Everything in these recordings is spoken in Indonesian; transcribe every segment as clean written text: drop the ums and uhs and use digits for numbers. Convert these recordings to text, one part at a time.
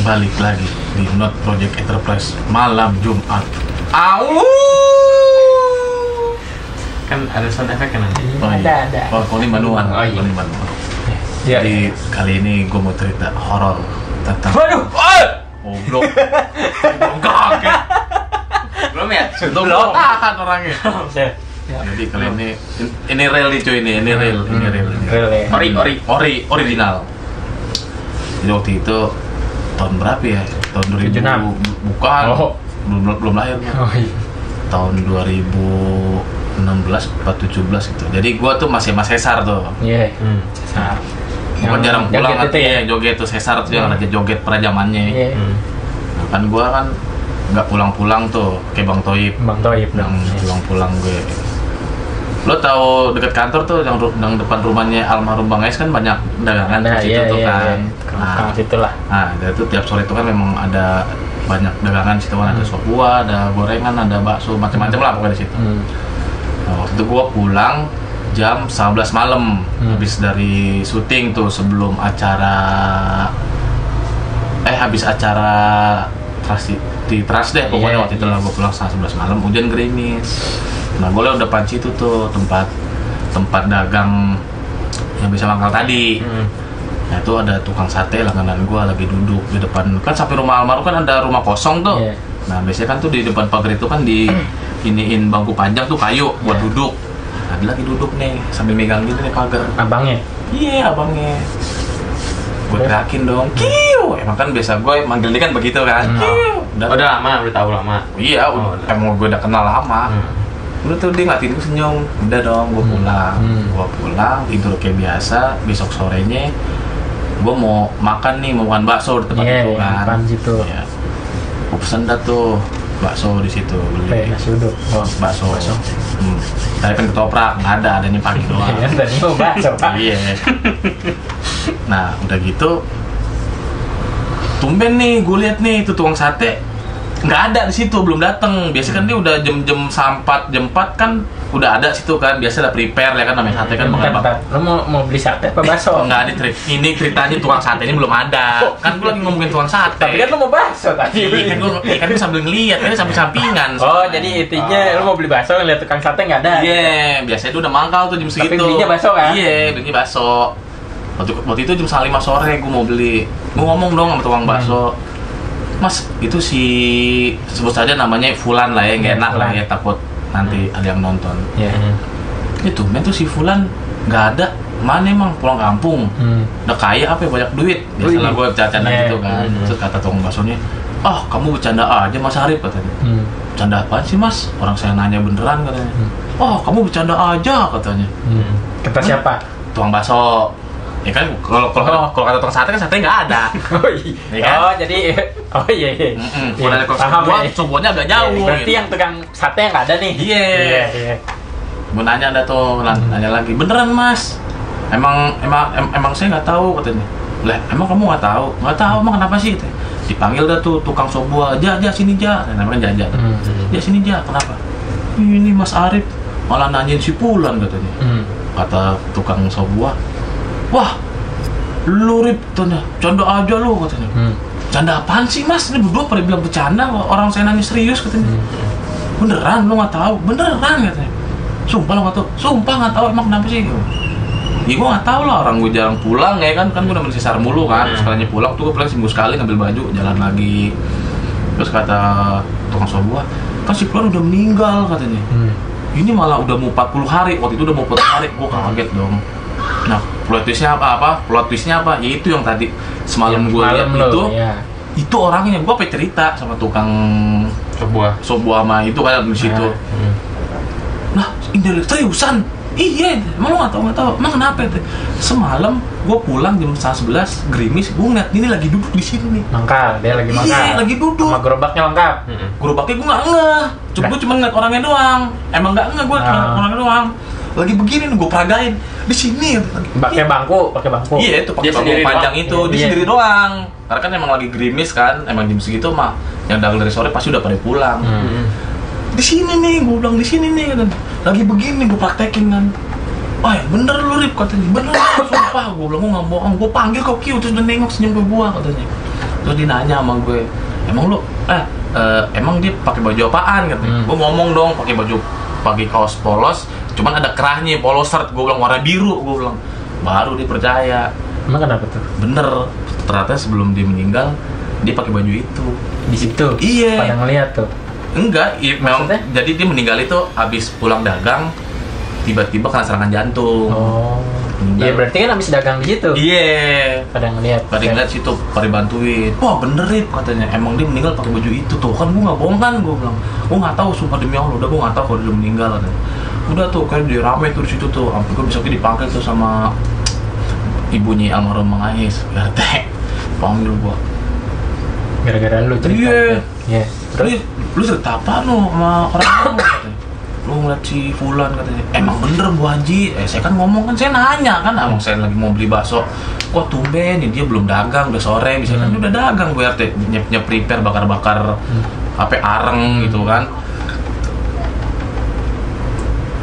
balik lagi di Not Project Enterprise malam Jumat. Au! Kan ada sound effect kan nanti. Oh, iya. Ada. Oh, ini manual. Oh, iya. Ini manual. Ya. Jadi kali ini gue mau cerita horor tentang. Waduh. Goblok. Bongkak ya. Belum ya? Belum tahan orangnya. Ya. Jadi kali ini real nih cuy ini real. Real ya. Original. Jadi waktu itu tahun berapa ya? Tahun 2000 bukan. Oh. Belum lahir. Oh iya. Tahun 2016 atau 17 gitu. Jadi gua tuh masih sesar tuh. Iya. Nah, gua kan jarang pulang joget itu ya? joget tuh sesar tuh yang ada joget pada zamannya. Iya. Nah, kan gua kan nggak pulang-pulang tuh kayak Bang Toib. Bang Toib dong. Pulang-pulang gue. Lo tahu dekat kantor tuh yang depan rumahnya almarhum Bang Es kan banyak dagangan di situ tuh kan. Nah, situlah. Nah, itu tiap sore itu kan memang ada banyak dagangan situ kan, ada sop buah, ada gorengan, ada bakso, macam-macam lah pokoknya di situ. Nah, waktu itu gua pulang jam 11 malam habis dari syuting tuh sebelum habis acara di Trans deh pokoknya waktu itu lah gua pulang setengah 11 malam, hujan gerimis. Nah, gue udah depan situ tuh tempat dagang yang bisa mangkal tadi. Nah, itu ada tukang sate langganan gue lagi duduk di depan, kan sampai rumah almarhum kan ada rumah kosong tuh. Nah, biasanya kan tuh di depan pagar itu kan di iniin bangku panjang tuh kayu buat duduk. Nah, dia lagi duduk nih sambil megang gitu nih pagar. Abangnya? Iya, abangnya. Gue teriakin dong, kiu. Emang kan biasa gue manggil dia kan begitu kan. Kiu. Udah lama, udah tahu lama. Iya, emang gue udah kenal lama. Udah tuh dia ngeliatin gue senyum. Udah dong, gue pulang. Gue pulang, tidur kayak biasa. Besok sorenya gue mau makan bakso di tempat itu kan. Makan situ. Ya. Gue pesen dah tuh bakso di situ. Beli nasi uduk. Oh, bakso. Tadi kan ketoprak, nggak ada, adanya pagi doang. Iya, tadi mau bakso. Iya. Nah, udah gitu tumben nih gue lihat nih itu tukang sate nggak ada di situ, belum datang. Biasa kan dia udah jam 4 kan udah ada situ kan, biasa udah prepare ya kan, namanya sate kan. Lo mau beli sate apa bakso? Nggak ada ini ceritanya tukang sate ini belum ada. Kan gue lagi ngomongin tukang sate. Tapi kan lo mau bakso tadi. Kan gue sambil ngeliat, kan samping-sampingan. Oh, jadi intinya lo mau beli bakso, ngeliat tukang sate nggak ada. Iya, biasanya itu udah mangkal tuh jam segitu. Tapi belinya bakso kan? Iya, belinya bakso. Waktu itu jam 5 sore gue mau beli. Gue ngomong dong sama tukang bakso, Mas, itu sebut saja namanya Fulan lah ya, nggak enak lah ya, takut nanti ada yang nonton. Itu men tuh si Fulan nggak ada, mana emang pulang kampung, udah kaya apa ya, banyak duit. Biasalah gue bercanda gitu kan. Terus kata tukang baksonya, kamu bercanda aja Mas Arif katanya. Bercanda apaan sih Mas? Orang saya nanya beneran katanya. Kamu bercanda aja katanya. Kata siapa? Tukang bakso. Ya kan kalau kata tukang sate kan sate nggak ada. Ya kan? Oh iya. Kalau ada sobonya agak jauh. Berarti gitu. yang tukang sate yang nggak ada nih. Iya. Gue nanya ada tuh, nanya lagi. Beneran Mas? Emang saya nggak tahu katanya. Lah, emang kamu nggak tahu? Nggak tahu, emang kenapa sih? Katanya. Dipanggil dah tuh tukang sobuah. Sini Ja. Namanya Jaja. Ja sini Ja. Kenapa? Ini Mas Arif malah nanyain si Fulan katanya. Kata tukang sobuah. Wah, lu Rip, tanya, canda aja lu katanya. Canda apaan sih Mas? Ini berdua pada bilang bercanda, orang saya nanya serius katanya. Beneran lu nggak tahu? Beneran katanya. Sumpah lu nggak tahu? Sumpah nggak tahu, emang kenapa sih? Ya gue nggak tahu lah, orang gue jarang pulang ya kan gue udah sesar mulu kan. Sekalinya pulang tuh gue pulang seminggu sekali ngambil baju, jalan lagi. Terus kata tukang sobuah, kan si Fulan udah meninggal katanya. Ini malah udah mau 40 hari, waktu itu udah mau 40 hari, gue kaget dong. Nah, plot twistnya apa? Ya itu yang tadi semalam gue lihat itu. Itu orangnya, gue apa cerita sama tukang sobuah sama itu kan di situ. Nah, ini seriusan? Iya, emang lo nggak tahu? Emang kenapa itu? Semalam gue pulang jam 11 gerimis, gue ngeliat ini lagi duduk di sini nih. Mangkal, dia lagi mangkal. Iya, lagi duduk. Sama gerobaknya lengkap. Gerobaknya gue nggak ngeh, gue cuma ngeliat orangnya doang. Emang nggak ngeh gue orangnya doang. Lagi begini nih, gue peragain di sini. Pakai bangku. Iya, itu pakai bangku panjang itu. Dia sendiri doang. Karena kan emang lagi gerimis kan, emang jam segitu mah yang dagang dari sore pasti udah pada pulang. Di sini nih, gue bilang di sini nih kan. Lagi begini gue praktekin kan. Bener lu Rip katanya. Bener, sumpah. Gue bilang gue nggak bohong. Gue panggil kok Kiu terus dia nengok senyum ke gue katanya. Terus dia nanya sama gue, emang lu emang dia pakai baju apaan katanya. Gue ngomong dong pakai kaos polos, cuman ada kerahnya, polo shirt. Gue bilang warna biru, gue bilang. Baru dia percaya. Emang kenapa tuh? Bener, ternyata sebelum dia meninggal dia pakai baju itu Di situ? Iya. Pada ngeliat tuh? Enggak, memang. Maksudnya? Jadi dia meninggal itu habis pulang dagang, tiba-tiba kena serangan jantung. Oh. Iya berarti kan habis dagang di situ. Iya. Pada ngeliat. Pada ngeliat situ, pada bantuin. Wah bener Rip, katanya. Emang dia meninggal pakai baju itu tuh. Kan gue nggak bohong kan, gue bilang. Gue nggak tahu, sumpah demi Allah. Udah gue nggak tahu kalau dia meninggal. Katanya. Udah tuh, kayak dia rame tuh di situ tuh. Sampai gue besoknya dipanggil tuh sama ibunya almarhum Mang Ais. RT. Panggil gue. Gara-gara lu cerita. Iya. Iya. Terus? Lu cerita apa lu sama orang katanya? Lu ngeliat si Fulan katanya. Emang bener Bu Haji? Saya kan ngomong kan, saya nanya kan, emang saya lagi mau beli bakso. Kok tumben nih dia belum dagang, udah sore, bisa kan dia udah dagang Bu RT, prepare bakar-bakar apa areng gitu kan.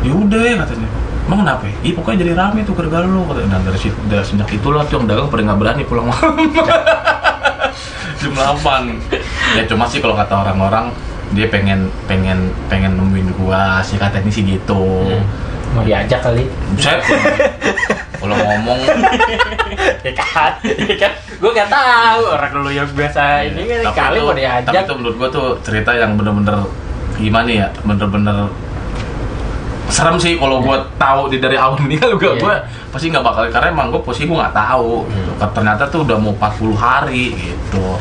Ya udah katanya. Emang kenapa? Iya pokoknya jadi rame tuh gara-gara lu katanya. Nah dari sejak itulah tuh yang dagang pada nggak berani pulang malam. Jam 8. Ya cuma sih kalau kata orang-orang dia pengen nemuin gua sih, katanya sih gitu. Mau diajak kali? Saya kalau ngomong Ya kan? Gue nggak tahu orang lu yang biasa ini kan kali mau tapi diajak. itu menurut gua tuh cerita yang bener-bener gimana ya, bener-bener serem sih kalau gua tahu dari awal meninggal juga. Gua pasti nggak bakal, karena emang gua posisi gua nggak tahu gitu. Ternyata tuh udah mau 40 hari gitu.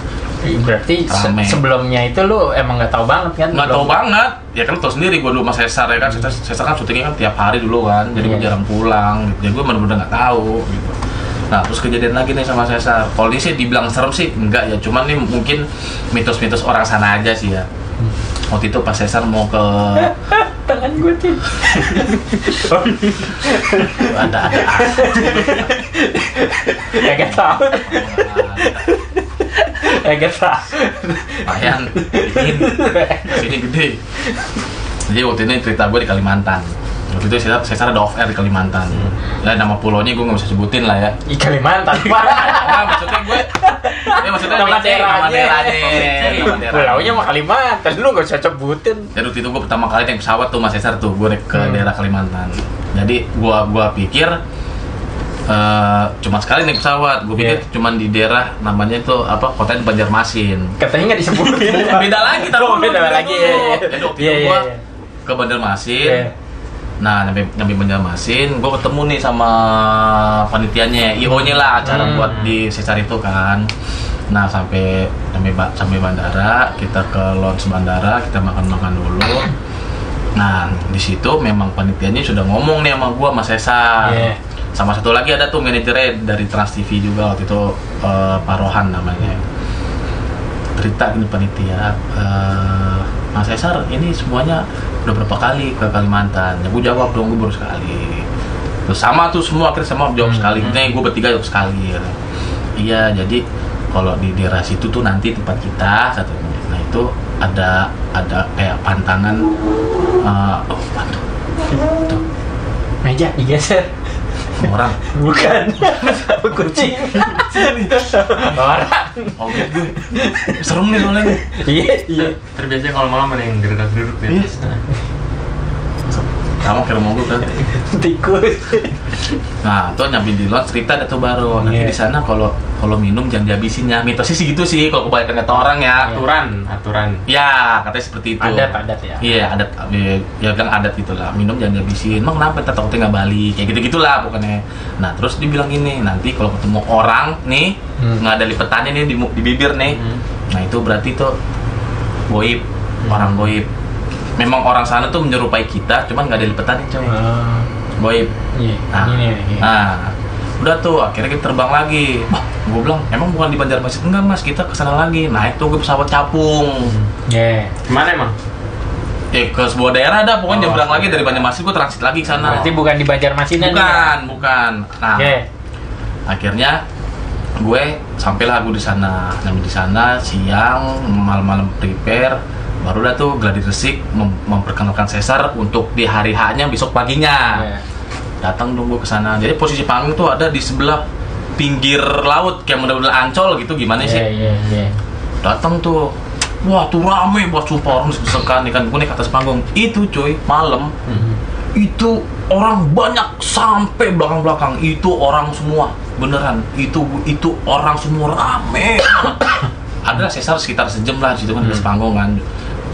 Berarti sebelumnya itu lu emang nggak tahu banget kan? Nggak tahu banget, ya kan tau sendiri gue dulu sama Cesar ya kan. Cesar kan syutingnya kan tiap hari dulu kan, jadi gue jarang pulang gitu. Jadi gue bener-bener nggak tahu gitu. Nah terus kejadian lagi nih sama Cesar. Kalau ini sih dibilang serem sih enggak ya, cuman nih mungkin mitos-mitos orang sana aja sih ya. Waktu itu pas Cesar mau ke tangan gue sih ada nggak tahu. Gak tahu. Lumayan, sini gede. Jadi waktu ini cerita gue di Kalimantan. Waktu itu Cesar ada off air di Kalimantan. Ya nama pulaunya gue nggak bisa sebutin lah ya. Di Kalimantan. Nah, maksudnya gue, maksudnya Nama daerahnya. Pulaunya mah Kalimantan, lu nggak usah sebutin. Jadi waktu itu gue pertama kali naik pesawat tuh Mas Cesar tuh, gue naik ke daerah Kalimantan. Jadi gue pikir cuma sekali naik pesawat, gue pikir cuma di daerah namanya itu apa, kotanya Banjarmasin. Katanya nggak disebutin. Beda lagi, beda lagi. Jadi waktu itu gue ke Banjarmasin. Nah, nyampe Banjarmasin, gue ketemu nih sama panitianya, IO-nya lah, acara buat di Cesar itu kan. Nah, sampai bandara, kita ke lounge bandara, kita makan dulu. Nah, di situ memang panitianya sudah ngomong nih sama gue, sama Cesar. Sama satu lagi ada tuh manajernya dari Trans TV juga waktu itu, Pak Rohan namanya. Cerita ini panitia, Mas Cesar ini semuanya udah berapa kali ke Kalimantan? Ya gue jawab dong, gue baru sekali. Terus sama tuh semua akhirnya sama jawab sekali. Nih gue bertiga jawab sekali. Iya, jadi kalau di daerah situ tuh nanti tempat kita satunya. Nah itu ada kayak pantangan. Tuh meja digeser. Orang bukan kucing orang. Oh gitu. Serem nih soalnya nih. Iya. Terbiasa kalau malam ada yang gerak-geruk ya. Kamu kira mau gue kan? Tikus. Nah, tuh nyampe di luar cerita ada tuh baru. Nanti di sana kalau minum jangan dihabisin ya. Mitosnya sih gitu sih kalau kebanyakan kata orang ya. Aturan. Ya, katanya seperti itu. Adat ya. Iya, adat. Ya kan adat gitulah. Minum jangan dihabisin. Emang kenapa? Takutnya nggak balik. Kayak gitu-gitulah pokoknya. Nah, terus dibilang ini, nanti kalau ketemu orang nih, nggak ada lipetannya nih di bibir nih. Nah, itu berarti tuh goib, orang goib. Memang orang sana tuh menyerupai kita, cuman nggak ada lipetannya coy. Goib. Iya. Nah, udah tuh akhirnya kita terbang lagi. Wah, gue bilang emang bukan di Banjarmasin, enggak mas, kita kesana lagi. Naik tuh gue pesawat capung. Kemana emang? Ke sebuah daerah ada, pokoknya nyebrang lagi dari Banjarmasin, gue transit lagi ke sana. Berarti bukan di Banjarmasin? Bukan. Nah, akhirnya gue sampailah gue di sana. Di sana siang, malam-malam prepare. Baru dah tuh gladi resik memperkenalkan Cesar untuk di hari H-nya besok paginya. Datang dong gue ke sana. Jadi posisi panggung tuh ada di sebelah pinggir laut kayak model Ancol gitu gimana sih? Iya. Datang tuh, wah tuh rame buat sumpah orang sekan kan gue naik atas panggung itu cuy malam itu orang banyak sampai belakang itu orang semua beneran itu orang semua rame ada sekitar sejam lah di situ kan atas panggung kan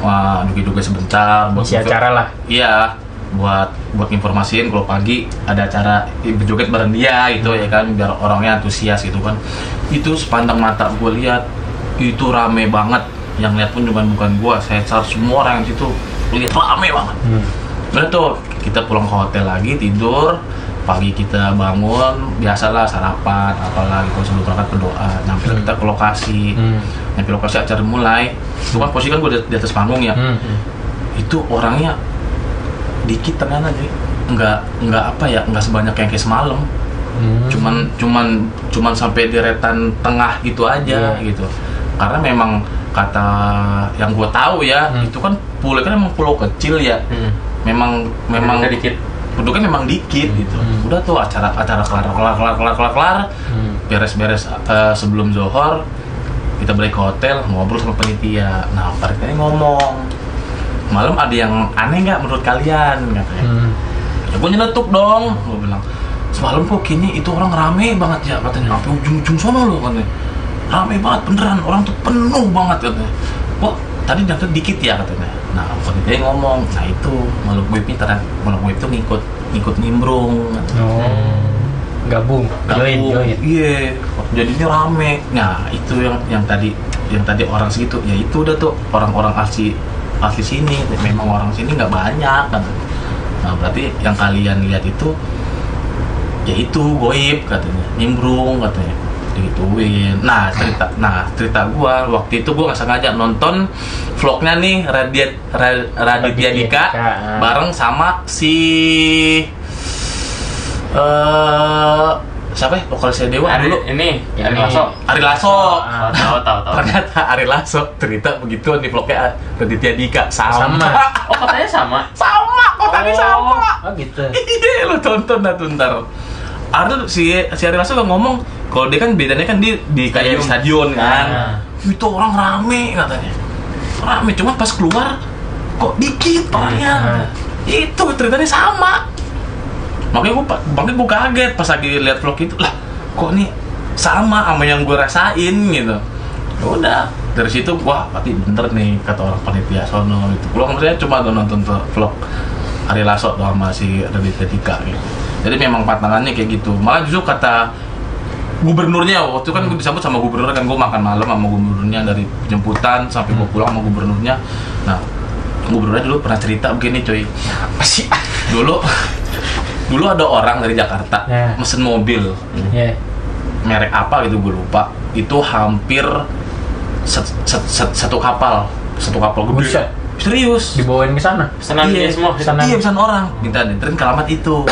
wah duga sebentar buat isi acara lah. iya buat informasiin kalau pagi ada acara berjoget bareng dia gitu ya kan biar orangnya antusias gitu kan itu sepandang mata gue lihat itu rame banget yang lihat pun bukan gua saya semua orang yang situ lihat rame banget udah tuh kita pulang ke hotel lagi tidur pagi kita bangun biasalah sarapan apalah gitu sebelum berangkat berdoa nyampe kita ke lokasi nyampe lokasi acara mulai itu kan posisi kan gua di atas panggung ya itu orangnya dikit ternyata aja nggak apa ya nggak sebanyak yang kayak semalam cuman sampai deretan tengah gitu aja gitu karena memang kata yang gue tahu ya itu kan pulau kan emang pulau kecil ya memang dikit penduduknya memang dikit gitu udah tuh acara kelar beres sebelum zohor kita balik ke hotel ngobrol sama panitia nah panitia ngomong malam ada yang aneh nggak menurut kalian katanya ya gue nyeletuk dong gue bilang semalam kok kayaknya itu orang rame banget ya katanya sampai ujung sono loh katanya rame banget beneran orang tuh penuh banget katanya kok tadi daftar dikit ya katanya nah panitia ngomong nah itu makhluk gaib itu ngikut nimbrung gabung join iya jadinya rame nah itu yang tadi orang segitu ya itu udah tuh orang-orang asli sini memang orang sini nggak banyak kan nah berarti yang kalian lihat itu ya itu goib katanya nimbrung katanya digituin nah cerita gua waktu itu gua nggak sengaja nonton vlognya nih Raditya Dika bareng sama si siapa ya vokalis Dewa dulu Ari Lasso tahu ternyata Ari Lasso cerita begitu di vlognya Raditya Dika sama oh katanya sama kotanya sama oh gitu iya lu tonton dah tuh ntar ada si Ari Lasso kan ngomong kalau dia kan bedanya kan di kayak di stadion kan itu orang rame katanya rame cuma pas keluar kok dikit orangnya itu ceritanya sama makanya gue kaget pas lagi lihat vlog itu lah kok nih sama yang gue rasain gitu udah dari situ wah berarti bener nih kata orang panitia sono itu pulang mereka cuma nonton vlog Ari Lasso tuh sama si Raditya Dika gitu jadi memang pantangannya kayak gitu malah justru kata gubernurnya waktu itu kan gue disambut sama gubernur kan gue makan malam sama gubernurnya dari jemputan sampai gue pulang sama gubernurnya nah gubernurnya dulu pernah cerita begini coy apa sih dulu ada orang dari Jakarta mesen mobil merek apa gitu gue lupa itu hampir satu kapal gede serius dibawain ke sana pesanan dia semua iya pesan orang minta nganterin ke alamat itu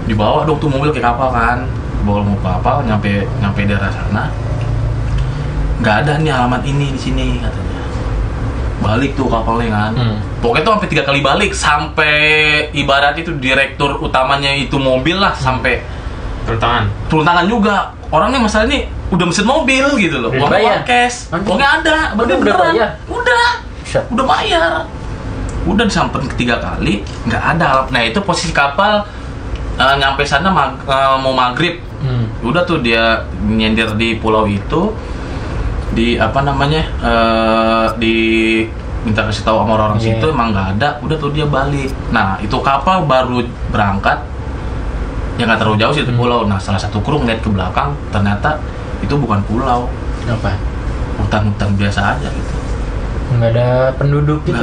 dibawa dong tuh mobil ke kapal kan bawa mau kapal nyampe daerah sana nggak ada nih alamat ini di sini katanya balik tuh kapalnya kan pokoknya tuh sampai 3 kali balik sampai ibarat itu direktur utamanya itu mobil lah sampai turun tangan juga orangnya masalah ini udah mesin mobil gitu loh uang cash uangnya ada beneran udah bayar udah disamperin ke 3 kali nggak ada nah itu posisi kapal nyampe sana mau maghrib udah tuh dia nyender di pulau itu di apa namanya di minta kasih tahu sama orang situ emang nggak ada udah tuh dia balik nah itu kapal baru berangkat ya nggak terlalu jauh sih itu pulau nah salah satu kru ngeliat ke belakang ternyata itu bukan pulau apa hutan biasa aja gitu nggak ada penduduk gitu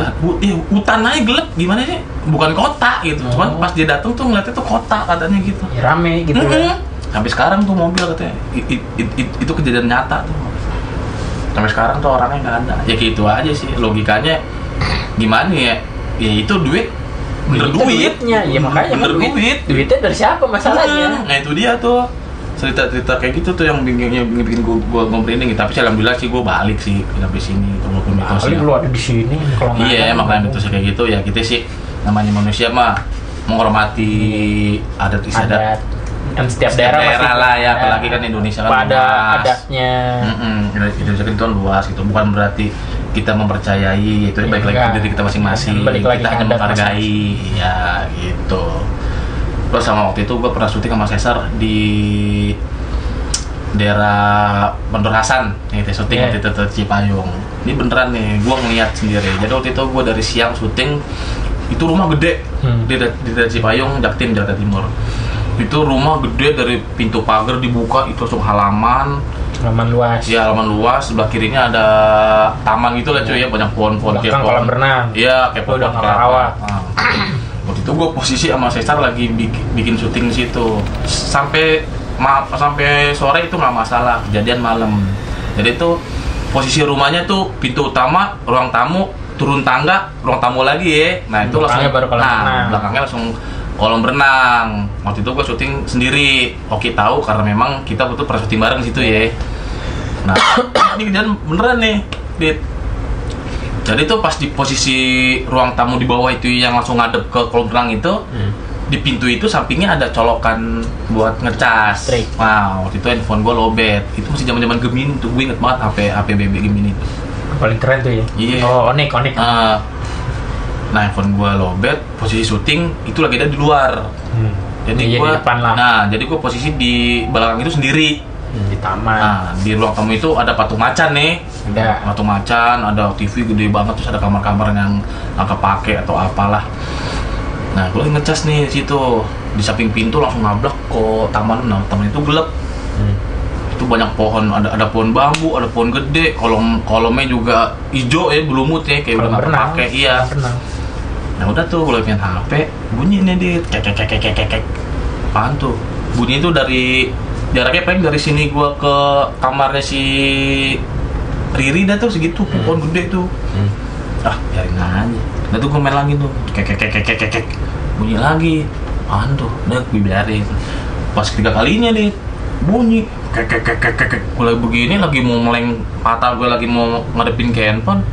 hutan aja gelap gimana sih bukan kota gitu cuman pas dia datang tuh ngeliatnya tuh kota katanya gitu ya, rame gitu kan sampai sekarang tuh mobil katanya itu kejadian nyata tuh sampai sekarang tuh orangnya nggak ada ya gitu aja sih logikanya gimana ya itu duit bener duitnya ya makanya bener duitnya dari siapa masalahnya nah itu dia tuh cerita kayak gitu tuh yang bikin gue merinding tapi alhamdulillah sih gue balik sih sampai sini walaupun mitosnya lu ada di sini iya makanya mitosnya kayak gitu ya kita sih namanya manusia mah menghormati adat istiadat Kan setiap daerah pasti lah ya, ada. apalagi kan Indonesia kan ada luas. adatnya. Indonesia kan itu kan luas gitu, bukan berarti kita mempercayai, itu Ya, balik lagi enggak. ke diri kita masing-masing. Balik lagi Kita ke hanya adat menghargai, ya gitu. Terus sama waktu itu gue pernah syuting sama Cesar di daerah Bandar Hasan, nih syuting Yeah. waktu itu di Cipayung. Ini beneran nih, gue ngeliat sendiri. Jadi waktu itu gue dari siang syuting, itu rumah gede di daerah Cipayung, Jaktim, Jakarta Timur. Itu rumah gede, dari pintu pagar dibuka itu langsung halaman luas. ya, halaman luas. Sebelah kirinya ada taman gitu lah cuy ya, banyak pohon-pohon Belakang kolam renang. iya, kayak Lu udah pohon ngerawat. kelapa. Waktu itu gue posisi sama Cesar lagi bikin syuting di situ sampai sore itu nggak masalah, kejadian malam. Jadi itu posisi rumahnya tuh pintu utama, ruang tamu, turun tangga, ruang tamu lagi ya. Nah itu Belakangnya langsung baru kolam renang. belakangnya langsung kolam renang. Waktu itu gue syuting sendiri. Oke tahu karena memang kita butuh pernah syuting bareng di situ ya. Nah ini kejadian beneran nih, Dit. Jadi tuh pas di posisi ruang tamu di bawah itu yang langsung ngadep ke kolam renang itu, di pintu itu sampingnya ada colokan buat ngecas. Listrik. Wow, waktu itu handphone gue lowbat. Itu masih zaman Gemini tuh, gue inget banget HP BB Gemini itu. Paling keren tuh ya. Iya. Oh, Onyx. Nah, handphone gue lowbat, posisi syuting itu lagi ada di luar. Jadi Iya, gue, di depan lah. nah jadi gue posisi di belakang itu sendiri. Di taman. Nah, di ruang tamu itu ada patung macan nih. Ada. Patung macan, ada TV gede banget, terus ada kamar-kamar yang nggak kepake atau apalah. Nah, gue lagi ngecas nih di situ, di samping pintu langsung nabrak ke taman. Nah, taman itu gelap. Itu banyak pohon, ada pohon bambu, ada pohon gede, kolomnya juga hijau ya, belumut ya, kayak udah nggak kepake. Iya. Renang. Nah udah tuh, gue lagi main HP, bunyi nih dit, kek. Apaan tuh? Bunyi itu dari jaraknya paling dari sini gue ke kamarnya si Riri dah tuh segitu, pohon gede tuh. Ah, biarin aja. Udah tuh gue main lagi tuh, kek. Bunyi lagi, apaan tuh? Udah gue biarin. Pas ketiga kalinya nih, bunyi kek. Gue lagi begini, lagi mau meleng mata gue, lagi mau ngadepin ke handphone.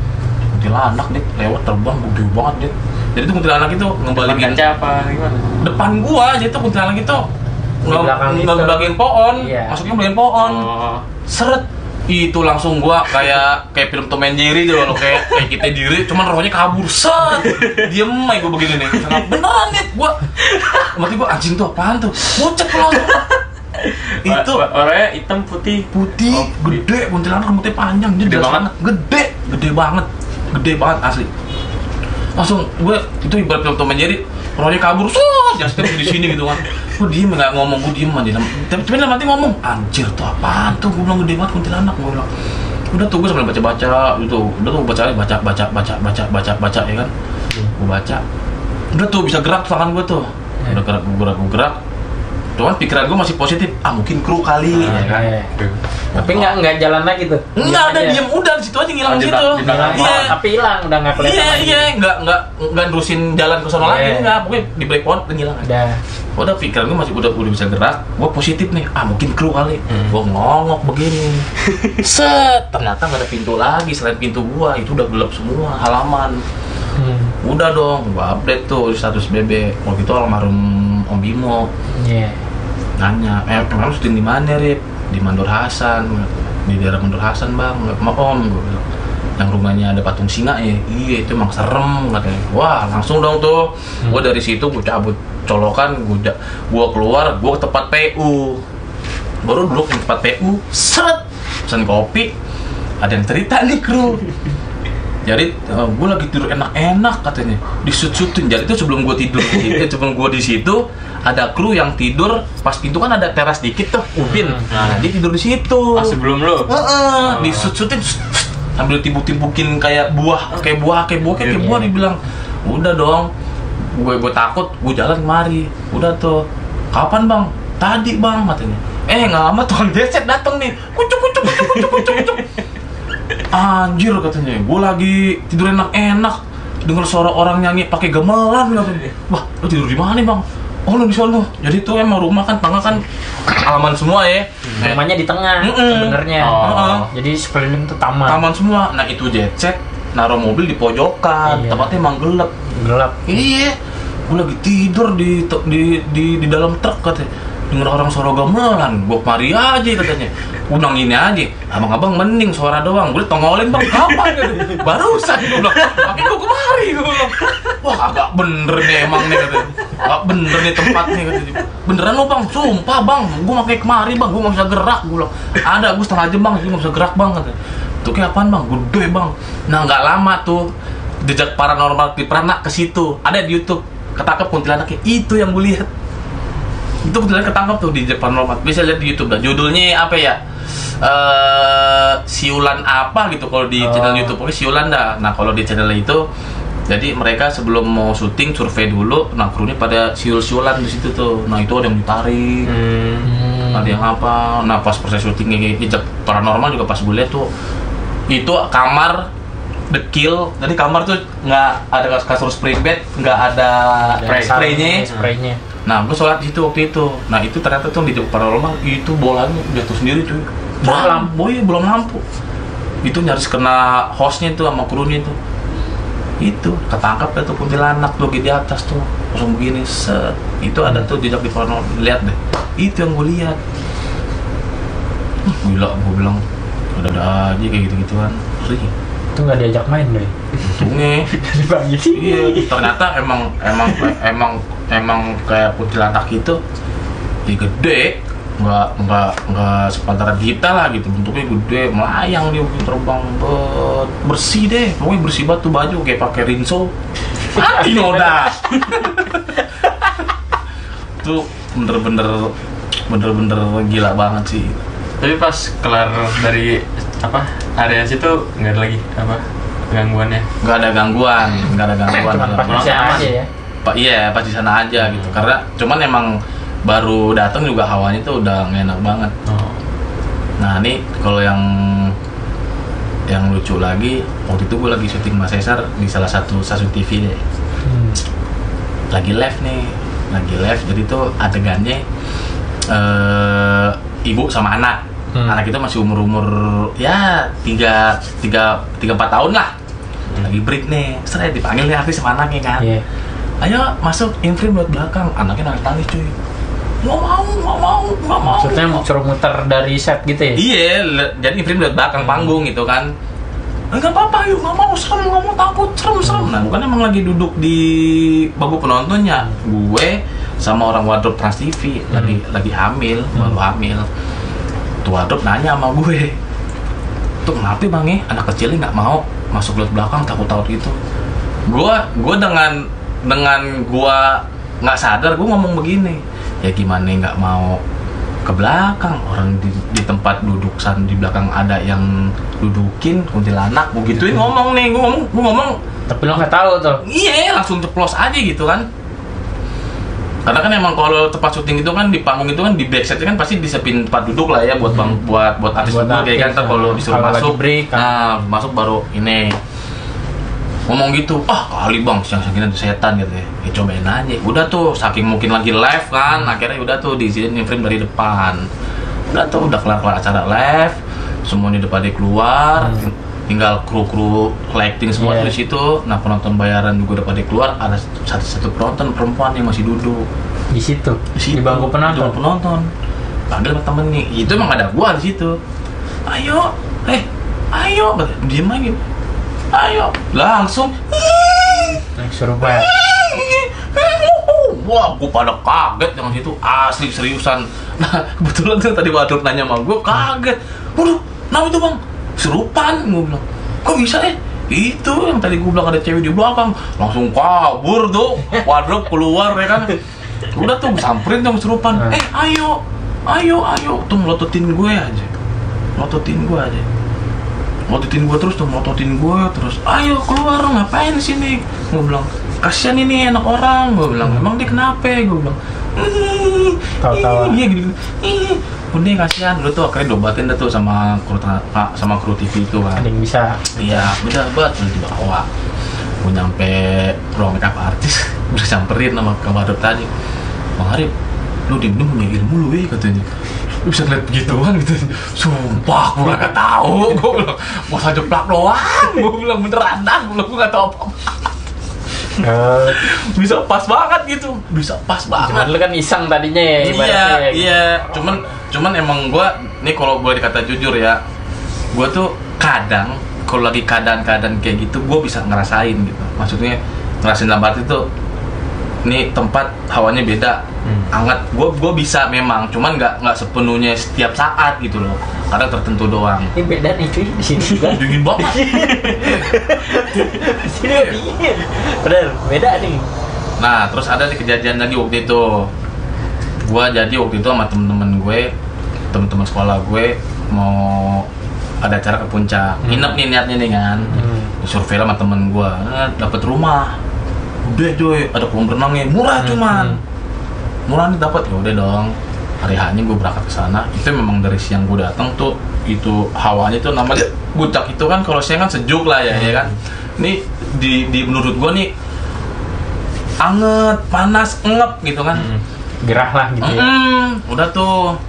Kuntilanak deh, lewat terbang gede banget deh. Jadi tuh kuntilanak itu ngebalikin kaca apa gimana? depan gua, jadi tuh kuntilanak itu Di belakang itu. ngebagiin pohon, Iya. masuknya bagian pohon. Oh. Seret itu langsung gua kayak film Tom and Jerry tuh loh, kayak kita diri, cuman rohnya kabur, set, diem aja gua begini nih, beneran nih gua, mati gua anjing tuh apaan tuh, bocet pulang. Itu orangnya hitam putih. putih, gede, kuntilanak rambutnya panjang, dia Gede jelas banget. gede banget asli. Langsung gue itu ibarat film Tom and Jerry, rohnya kabur, just di sini gitu kan. Gue diem nggak ngomong, gue diem aja. Tapi dalam hati ngomong, anjir tuh apaan tuh? Gue bilang gede banget kuntilanak, gue bilang. Udah tuh gue sambil baca gitu, udah tuh baca ya kan. Gue baca, udah tuh bisa gerak tuh tangan gue tuh, udah gerak. Cuman pikiran gue masih positif, mungkin kru kali, ya kan. Tapi nggak jalan lagi tuh. Enggak ada, aja. diem udah di situ aja ngilang Oh, di di situ. belakang Iya. Tapi hilang, udah nggak kelihatan lagi. Iya, nggak nerusin jalan ke sana Iya. lagi, nggak, pokoknya di break pohon udah ngilang. Ada. Udah pikiran gue masih udah bisa gerak, gue positif nih, mungkin kru kali. Gue ngongok begini, set, ternyata nggak ada pintu lagi selain pintu gua, itu udah gelap semua halaman. Udah dong, gue update tuh di status BB. Waktu itu almarhum Om Bimo Iya. nanya, emang syuting di mana Rip? Di Mandor Hasan, di daerah Mandor Hasan bang, sama Om, gue bilang. Yang rumahnya ada patung singa ya, iya itu emang serem katanya. Wah langsung dong tuh, gue dari situ gue cabut colokan, gue keluar, gue ke tempat PU, baru duduk di tempat PU, seret, pesen kopi, ada yang cerita nih kru. Jadi gue lagi tidur enak-enak katanya, disut-sutin. Jadi itu sebelum gue tidur, sebelum gue di situ ada kru yang tidur pas pintu kan ada teras dikit tuh, ubin. Nah dia tidur di situ. Sebelum lu. Disut-sutin, sambil timbuk-timbukin kayak buah dibilang. Udah dong, gue takut, gue jalan kemari. Udah tuh, kapan bang? Tadi bang katanya. Nggak lama tukang geset datang nih, kucuk. Anjir katanya, gue lagi tidur enak-enak, dengar suara orang nyanyi pakai gamelan katanya. Wah, lo tidur di mana bang? Oh lo di sono. Jadi tuh emang rumah kan tangga kan halaman semua ya. Rumahnya di tengah sebenarnya. Jadi sekeliling tuh taman. Taman semua. Nah itu jet set, naruh mobil di pojokan. Iya. Tempatnya emang gelap. Gelap. Iya. Gue lagi tidur di dalam truk katanya. denger orang suara gamelan, gue kemari aja katanya. Undang ini aja, abang-abang mending suara doang. Gue tongolin bang, kapan gitu? Barusan gue bilang, tapi gue kemari gue bilang. Wah agak bener nih emang nih katanya. Agak bener nih tempatnya katanya. Beneran lo bang, sumpah bang, gue pakai kemari bang, gue nggak bisa gerak gue bilang. Ada gue setengah jam bang, gue nggak bisa gerak bang katanya. Tuh kayak apaan bang? Gede bang. Nah nggak lama tuh jejak paranormal di Pranak ke situ. Ada di YouTube. Ketangkep kuntilanaknya. Itu yang gue lihat. Itu kuntilanak ketangkep tuh di jejak paranormal. Bisa lihat di YouTube dah. Judulnya apa ya? Siulan apa gitu kalau di channel YouTube. Pokoknya siulan dah. Nah kalau di channel itu, jadi mereka sebelum mau syuting survei dulu. Nah krunya pada siul-siulan di situ tuh. Nah itu ada yang ditarik. Ada yang apa? Nah pas proses syutingnya jejak paranormal juga pas gue lihat tuh, itu kamar dekil, jadi kamar tuh nggak ada kasur spring bed, nggak ada spraynya. Nah, gue sholat di situ waktu itu. Nah, itu ternyata tuh di paranormal itu bolanya jatuh sendiri tuh. Belum lampu. Itu nyaris kena hostnya tuh sama krunya tuh. Itu ketangkap tuh kuntilanak tuh di atas tuh, langsung begini set. Itu ada tuh jejak di paranormal. Lihat deh. Itu yang gue lihat. Gila, gue bilang ada aja kayak gitu-gituan. Itu nggak diajak main deh. Untungnya. Iya, ternyata emang kayak kuntilanak itu gede, nggak sepantaran kita lah gitu, bentuknya gede, melayang dia terbang, bersih deh, pokoknya bersih banget tuh baju kayak pakai rinso, mati noda. Tuh bener-bener gila banget sih. Tapi pas kelar dari apa area situ nggak ada lagi apa gangguannya? Nggak ada gangguan. Cuma pas di sana aja ya. Pak iya pas di sana aja gitu. Karena cuman emang baru datang juga hawanya tuh udah nggak enak banget. Nah ini kalau yang lucu lagi, waktu itu gue lagi syuting Mas Cesar di salah satu stasiun TV deh. Lagi live jadi tuh adegannya ibu sama anak. Anak itu masih umur ya 3-4 tahun lah. Lagi break nih, setelah dipanggil nih artis sama anaknya kan. Ayo masuk inframe buat belakang. Anaknya nangis cuy. Nggak mau. Maksudnya suruh muter dari set gitu ya? Iya, jadi inframe buat belakang panggung gitu kan. Enggak apa-apa, yuk nggak mau serem, nggak mau takut serem. Nah, bukan emang lagi duduk di bangku penontonnya. Gue sama orang wardrobe Trans TV lagi hamil, baru hamil. Tuh wardrobe nanya sama gue, tuh kenapa bang ya anak kecilnya nggak mau masuk lihat belakang, takut gitu. Gue dengan gue nggak sadar, gue ngomong begini, ya gimana nggak mau ke belakang, orang di tempat duduk sana di belakang ada yang dudukin kuntilanak, gue gituin ngomong nih, gue ngomong tapi lo nggak tahu tuh. Iya, langsung ceplos aja gitu kan. Karena kan emang kalau tempat syuting itu kan di panggung itu kan di backstage kan pasti disepin tempat duduk lah ya buat buat artis duduk kayak kan. Kalau disuruh masuk break, nah masuk baru ini ngomong gitu, kali bang siang segini ada setan gitu ya cobain aja. Udah tuh saking mungkin lagi live kan, akhirnya udah tuh diizinin frame dari depan. Udah tuh udah kelar acara live, semuanya udah pada keluar, tinggal kru lighting semua di situ. Nah penonton bayaran juga udah pada keluar, ada satu penonton perempuan yang masih duduk di situ di bangku penonton. Panggil sama temennya, itu emang ada gua di situ. Ayo, diem aja. Ayo, langsung suruh bayar. Wah, gua pada kaget dengan situ, asli seriusan. Nah kebetulan tuh tadi wardrobe nanya sama gua, kaget. Waduh, nama itu bang serupan, gue bilang. Kok bisa itu yang tadi gue bilang ada cewek di belakang, langsung kabur tuh wardrobe keluar ya kan. Udah tuh gue samperin tuh serupan. Ayo tuh melototin gue aja. Melototin gue terus. Ayo keluar, ngapain di sini? Gue bilang, kasihan ini anak orang. Gue bilang, emang dia kenapa? Gue bilang, tahu-tahu. Iya gitu. Udah kasihan, lu tuh akhirnya dobatin dah tuh sama kru TV itu kan. Ada yang bisa. Iya, udah buat dibawa. Gue nyampe ruang makeup artis, udah samperin sama kabar tadi. Bang Arif, lu diem punya ilmu lu katanya. Lu bisa ngeliat begituan gitu. Sumpah, gue gak tau. Gue bilang, mau saja plak doang. Gue bilang beneran dah, gue gak tau apa-apa. Bisa pas banget gitu, bisa pas Cuman banget. lu kan iseng tadinya ya, ibaratnya. Iya. Cuman emang gue nih kalau boleh dikata jujur ya, gue tuh kadang kalau lagi keadaan-keadaan kayak gitu, gue bisa ngerasain gitu. Maksudnya ngerasain dalam arti tuh, nih tempat hawanya beda, hangat. Gue bisa memang, cuman nggak sepenuhnya setiap saat gitu loh. Kadang tertentu doang. Ini beda nih cuy, di sini juga. Dingin banget. Di sini dingin. Bener, beda nih. Nah, terus ada nih kejadian lagi waktu itu. Gua jadi waktu itu sama temen-temen sekolah gue mau ada acara ke puncak. Nginep nih niatnya nih kan. Survei sama temen gua, dapat rumah. Udah coy, ada kolam renangnya, murah cuman. Murah nih dapat, ya udah dong. Hari hanya gue berangkat ke sana. Itu memang dari siang gue datang tuh, itu hawanya tuh namanya Puncak itu kan kalau siang kan sejuk lah ya, ya kan. Ini di menurut gue nih anget, panas, ngep gitu kan. Gerah lah gitu ya. Udah tuh.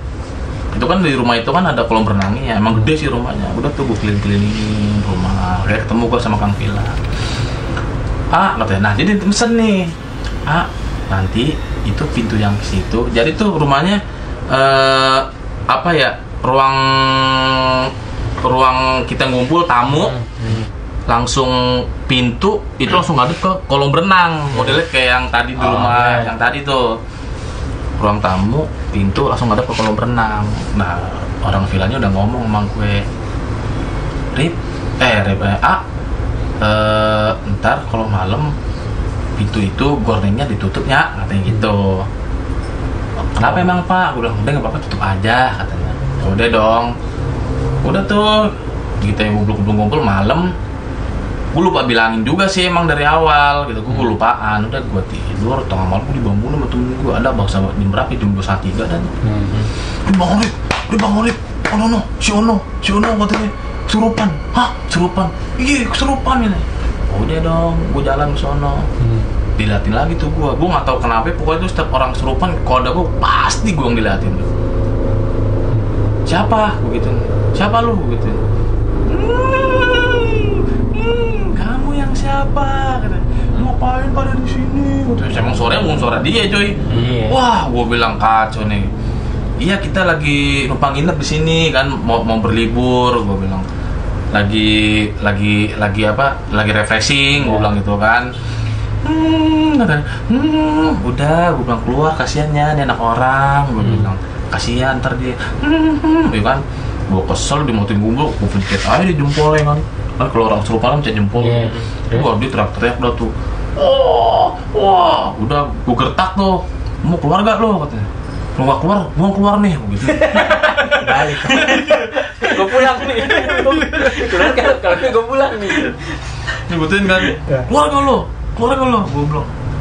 Itu kan di rumah itu kan ada kolam renangnya, emang gede sih rumahnya. Udah tuh gue keliling-kelilingin rumah, kayak ketemu gue sama Kang Vila. Katanya, nah jadi pesen nih, nanti itu pintu yang ke situ. Jadi tuh rumahnya apa ya, ruang kita ngumpul tamu, langsung pintu itu langsung ngadep ke kolam renang, modelnya kayak yang tadi di rumah yang tadi tuh. Ruang tamu, pintu langsung ngadep ke kolam renang. Nah, orang vilanya udah ngomong sama gue, ntar kalau malam pintu itu gordengnya ditutupnya, katanya gitu. Kenapa emang Pak? Gue bilang, udah nggak apa-apa, tutup aja katanya. Udah dong. Udah tuh kita yang ngumpul malam. Gue lupa bilangin juga sih emang dari awal gitu. Gue lupaan. Udah gue tidur, tengah malam gue dibangunin sama temen gue. Ada bangsa jam berapa? Jam 2:03 dan dibangunin. Oh si Ono katanya kesurupan. Hah? Kesurupan? Iya kesurupan ini. Udah dong, gue jalan ke sono. Diliatin lagi tuh gue nggak tahu kenapa, pokoknya tuh setiap orang kesurupan kalau ada gue pasti gue yang diliatin tuh. Siapa? Begitu. Siapa lu? Begitu. Kamu yang siapa? Kata. Ngapain pada di sini? Emang suaranya bukan suara dia coy. Wah, gue bilang kacau nih. Iya kita lagi numpang nginep di sini kan, mau berlibur, gue bilang. Lagi refreshing, gue bilang gitu kan. Udah, gue bilang keluar, kasiannya nih anak orang, gue bilang kasian ntar dia, ya kan. Gue kesel dimautin gue pencet aja di jempolnya kan kalau orang serupa kan pencet jempol. Wah dia teriak-teriak udah tuh, wah udah gue gertak tuh, mau keluar gak lo katanya. Kalau nggak keluar nih, gitu. Balik. Gue pulang nih. Kalau gue pulang nih. Nyebutin kan, keluar gak lo? Gue bilang,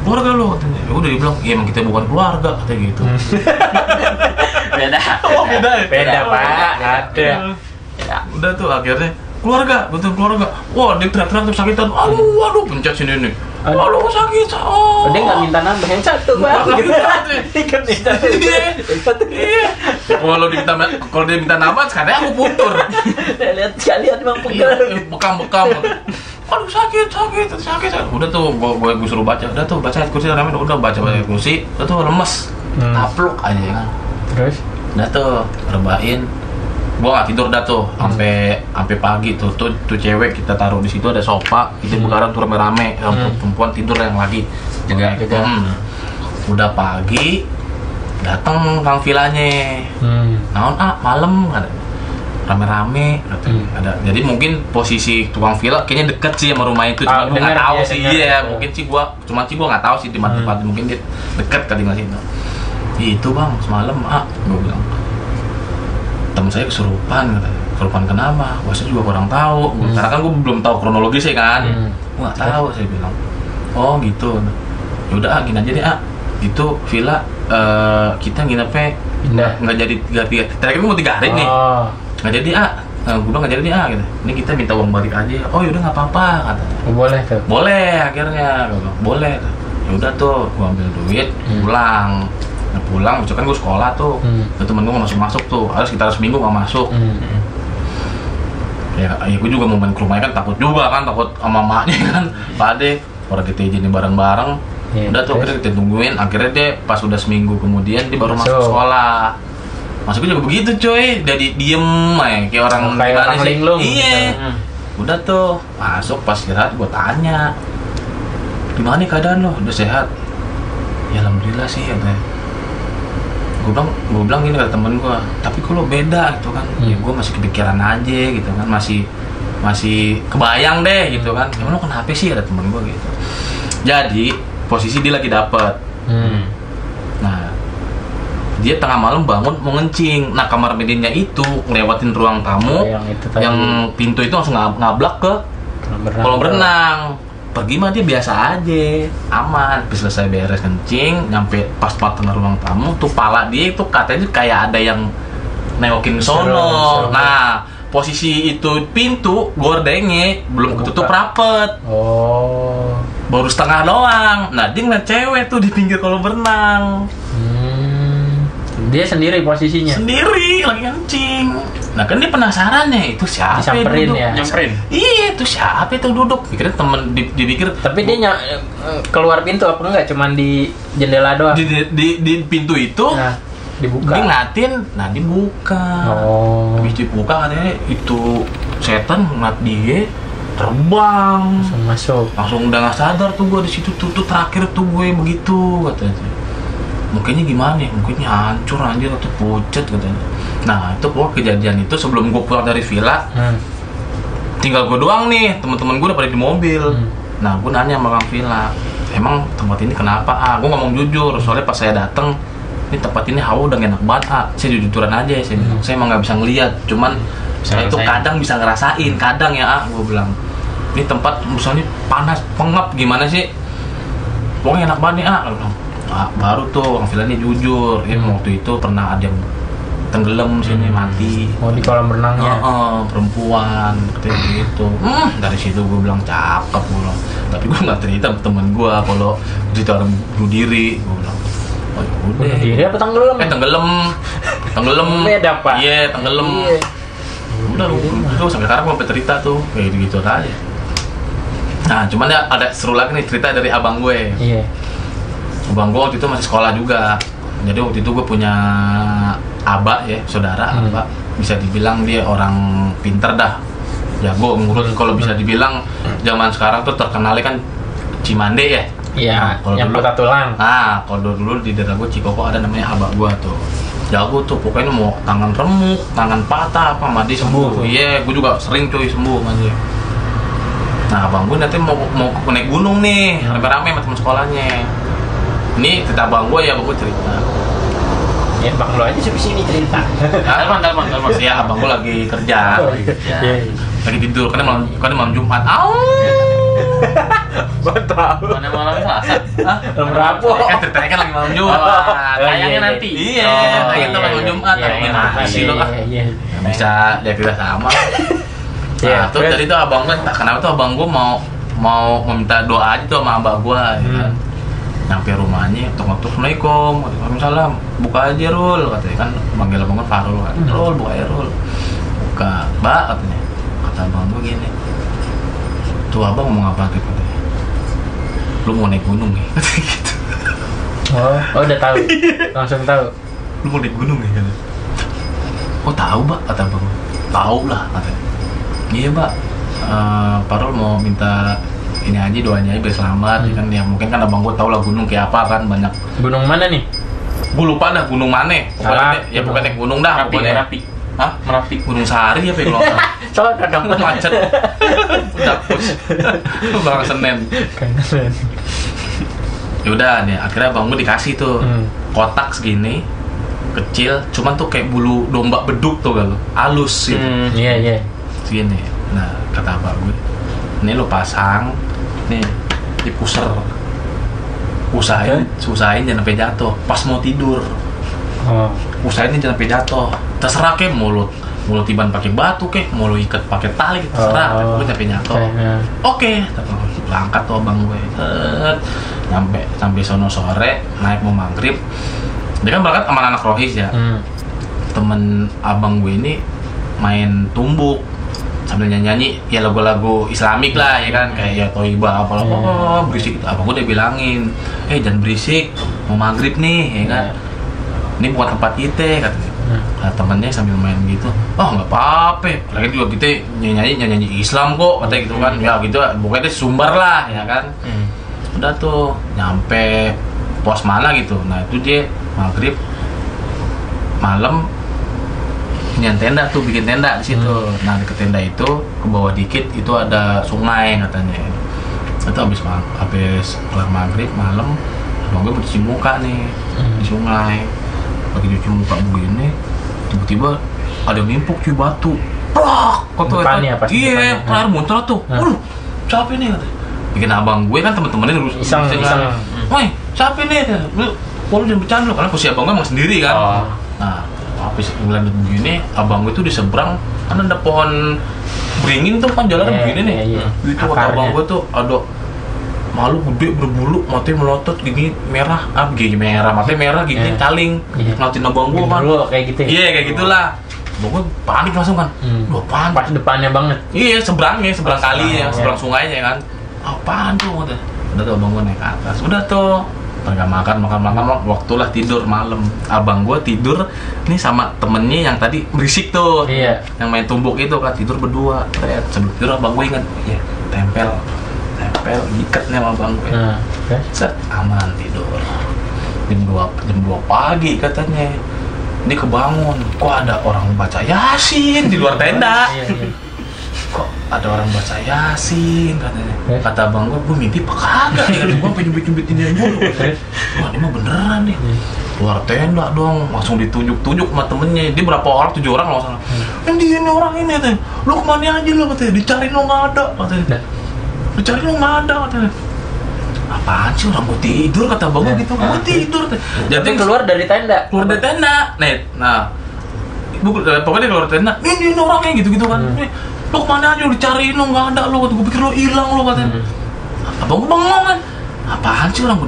keluar gak lo? Katanya. Ya udah dia bilang, iya emang kita bukan keluarga, katanya gitu. Beda. Beda Pak. Ada. Udah tuh akhirnya keluarga, betul keluarga. Wah dia teriak-teriak tuh sakitan. Aduh, pencet sini nih. Aduh sakit. Dia nggak minta nambah yang satu Pak. Iya. Kalau dia minta nambah, sekarang aku putur. Lihat bang putur. Bekam. Aduh sakit. Udah tuh gue suruh baca. Udah tuh baca ayat kursi rame. Udah baca kursi. Udah tuh lemes. Tapluk aja kan. Terus? Udah tuh rebain. Gua nggak tidur dah tuh sampai pagi tuh cewek kita taruh di situ, ada sofa kita begadang tuh rame-rame, perempuan tidur yang lagi jaga. Udah pagi datang Kang Vilanya, naon malam ada rame-rame ada. Jadi mungkin posisi tukang villa kayaknya deket sih sama rumah itu, cuma gua nggak tahu sih. Iya mungkin sih gua nggak tahu sih di mana tempat, mungkin dia deket kali di situ. Itu bang semalam gua bilang temen saya kesurupan, kesurupan kenapa? Wah saya juga kurang tahu, karena kan gue belum tahu kronologi sih kan. Gue nggak tahu, saya bilang. Oh gitu. Yaudah gini aja deh itu villa kita nginepnya nggak jadi 3 hari. Terakhir gue mau 3 hari nih. Nggak jadi gue bilang nggak jadi nih gitu. Ini kita minta uang balik aja. Oh yaudah nggak apa-apa katanya. Boleh tuh. Boleh akhirnya. Gue bilang boleh. Yaudah tuh gue ambil duit pulang. Pulang, besok kan gue sekolah tuh, temen gue nggak masuk tuh, harus sekitar seminggu nggak masuk. Ya gue juga mau main ke rumahnya kan takut sama maknya kan, Pak Ade, orang kita izinin bareng-bareng. Iya, Udah tuh terus? akhirnya kita tungguin, akhirnya dia pas udah seminggu kemudian dia baru masuk Masuk. sekolah. Masuknya juga begitu coy, jadi diem aja kayak orang Kayak gimana orang sih? linglung Iya. gitu. Udah tuh masuk pas istirahat gue tanya, gimana nih keadaan lo? Udah sehat? Ya alhamdulillah sih katanya. Gue bilang gini kata temen gue, tapi kok lo beda gitu kan? Ya gue masih kepikiran aja gitu kan, masih kebayang deh gitu kan. Emang lo kenapa sih ada temen gue gitu? Jadi posisi dia lagi dapet. Nah dia tengah malam bangun mau ngencing. Nah kamar mandinya itu ngelewatin ruang tamu, yang itu tadi. yang pintu itu langsung ngablak ke kolam berenang. Pergi mah dia biasa aja, aman. Habis selesai beres kencing, nyampe pas tengah ruang tamu tuh pala dia itu katanya kayak ada yang nengokin sono. Seru. Nah posisi itu pintu gordengnya belum ketutup rapet, Oh. baru setengah doang. Nah dia ngeliat cewek tuh di pinggir kolam berenang Dia sendiri posisinya. sendiri lagi kencing. Nah kan dia penasaran ya, itu siapa yang Disamperin duduk? ya. Nyamperin. Iya itu siapa itu duduk? Pikirnya temen, dipikir Tapi dia keluar pintu apa enggak? Cuman di jendela doang. di pintu itu Nah, dibuka. dia ngeliatin, nah dibuka. Oh. Habis dibuka katanya itu setan ngeliat dia terbang. Langsung masuk. Langsung udah nggak sadar tuh gue di situ tuh terakhir tuh gue begitu katanya. Mukanya gimana ya? Mukanya hancur anjir atau pucat katanya. Nah itu pokoknya kejadian itu sebelum gue pulang dari villa, tinggal gue doang nih, teman-teman gue udah pada di mobil. Nah gue nanya sama Kang Villa, emang tempat ini kenapa? Gue ngomong jujur, soalnya pas saya dateng ini tempat ini hawa udah gak enak banget. Saya jujuran aja, saya bilang saya emang nggak bisa ngeliat, cuman saya itu ngerasain. kadang bisa ngerasain, kadang ya gue bilang ini tempat misalnya panas, pengap gimana sih, pokoknya enak banget nih gue bilang. Nah, baru tuh Kang Villa ini jujur, ya waktu itu pernah ada yang tenggelam sini mati. Oh, di kolam renangnya. Perempuan kayak gitu. Dari situ gue bilang cakep gue bilang. Tapi gue nggak cerita ke temen gue kalau cerita orang bunuh diri. Gue bilang, oh ya udah. Bunuh diri apa tenggelam? Tenggelam. Beda, Pak. Iya tenggelam. Iya. Udah itu sampai sekarang gue sampai cerita tuh kayak gitu aja. Nah cuman ya ada seru lagi nih cerita dari abang gue. Iya. Abang gue waktu itu masih sekolah juga. Jadi waktu itu gue punya abah ya, saudara abah. Bisa dibilang dia orang pinter dah. Jago ngurus, kalau bisa dibilang zaman sekarang tuh terkenalnya kan Cimande ya. Iya, kalau yang dulu- patah tulang. Nah, kalau dulu di daerah gue Cikoko ada namanya abah gue tuh. Jago tuh, pokoknya mau tangan remuk, tangan patah apa mandi sembuh. Sembuh. Iya, gue juga sering cuy sembuh aja. Nah, abang gue nanti mau naik gunung nih, rame-rame sama teman sekolahnya. Ini cerita abang gue ya, abang gue cerita. Ya, Bang lo aja sini cerita. Telepon. Ya, abang gue lagi kerja, Oh, iya. lagi tidur. Karena malam Jumat. Tahu. Mana malam Selasa? Belum rapuh. Kan ceritanya kan lagi malam Jumat. Tayangnya nanti. Iya, Oh, kita iya, malam iya. Jumat. Iya, Gimana sih lo? Iya. Bisa dia tidak sama. Iya, Nah, terus terus? dari itu abang gue, kenapa tuh abang gue mau meminta doa aja tuh sama abah gue, ya kan? Nyampe rumahnya, tok-tok, Assalamualaikum, Waalaikumsalam, buka aja Rul, katanya kan, manggil abang gue Farul kan, Rul, buka aja Rul, buka, Mbak, katanya, kata abang gue gini, tuh abang ngomong apa gitu, katanya, lu mau naik gunung ya, katanya gitu, Oh, udah tahu. Langsung tahu. lu mau naik gunung ya, katanya, oh tahu Mbak, kata abang gue, tahu lah, katanya, iya Mbak, Farul mau minta ini aja doanya aja biar selamat ya kan, ya mungkin kan abang gue tau lah gunung kayak apa kan, banyak Gunung mana nih? gue lupa dah gunung mana Salah. pokoknya ya bukan naik gunung dah pokoknya. Hah? Merapi. Gunung Sahari apa ya kalau nggak salah. Soalnya dong. Macet udah pus Bang Senen. Yaudah nih akhirnya abang gue dikasih tuh kotak segini kecil, cuman tuh kayak bulu domba beduk tuh kalau halus gitu Iya. segini. Nah kata abang gue, ini lo pasang nih di puser, usahain jangan sampai jatuh pas mau tidur, Oh. usahain jangan sampai jatuh, terserah kek mulut tiban pakai batu kek, mau lo ikat pakai tali terserah, gue sampai jatuh. Oke, berangkat tuh abang gue, sampai sono sore, naik mau maghrib, dia kan berangkat sama anak rohis ya, temen abang gue ini main tumbuk sambil nyanyi ya lagu-lagu Islamik lah ya kan, kayak ya Toibah apalah berisik. Abang gue udah bilangin, jangan berisik, mau maghrib nih ya kan, ini bukan tempat kita katanya. Nah, temennya sambil main gitu, nggak apa-apa, lagi juga kita nyanyi Islam kok katanya gitu kan, ya gitu pokoknya sumber lah ya kan. Udah tuh nyampe pos mana gitu, nah itu dia maghrib malam punya tenda tuh, bikin tenda di situ. Nah di tenda itu ke bawah dikit itu ada sungai katanya. Itu habis kelar maghrib malam, abang gue cuci muka nih di sungai. Lagi cuci muka begini, tiba-tiba ada yang nimpuk cuy batu. Plak! Depannya pas iya, air muncul tuh. Siapa nih katanya? Bikin abang gue kan temen-temennya iseng. Woi, siapa nih? Lu jangan bercanda lu, karena posisi abang gue emang sendiri kan. Nah, habis ngeliat begini, abang gue tuh di seberang kan ada pohon beringin tuh kan jalan begini nih. Itu abang gue tuh ada malu gede berbulu, matanya melotot, gigi merah, matanya merah, giginya caling. Ngeliatin abang gue kan. Kayak gitu. Iya, kayak gitulah. Abang gue panik langsung kan. Apaan? Pas depannya banget. Iya, seberang kali ya, seberang sungainya kan. Apaan tuh? Udah tuh abang gue naik ke atas. Udah tuh mereka makan waktulah tidur malam. Abang gue tidur nih sama temennya yang tadi berisik tuh, yang main tumbuk itu kan, tidur berdua. Sebelum tidur abang gue ingat, tempel ikat nih sama abang gue. Set, aman tidur. Jam 2 pagi katanya ini kebangun, kok ada orang baca Yasin di luar tenda. Kok ada orang baca Yasin katanya. Kata abang gue mimpi apa kagak ya, gue sampai nyubit-nyubitin dia dulu. Wah ini mah beneran nih. Luar tenda dong, langsung ditunjuk-tunjuk sama temennya. Dia berapa orang, 7 orang kalau salah. Ini orang ini katanya, lu kemana aja lu katanya, dicariin lo nggak ada katanya. Dicariin lo nggak ada katanya. Apaan sih, orang gue tidur kata abang gue gitu, gue tidur. Jadi keluar dari tenda. Nah, pokoknya keluar tenda, ini orangnya gitu-gitu kan. Lo kemana aja, lo dicariin lo nggak ada lo, gue pikir lo hilang lo katanya. Abang gue bengong kan, apaan sih orang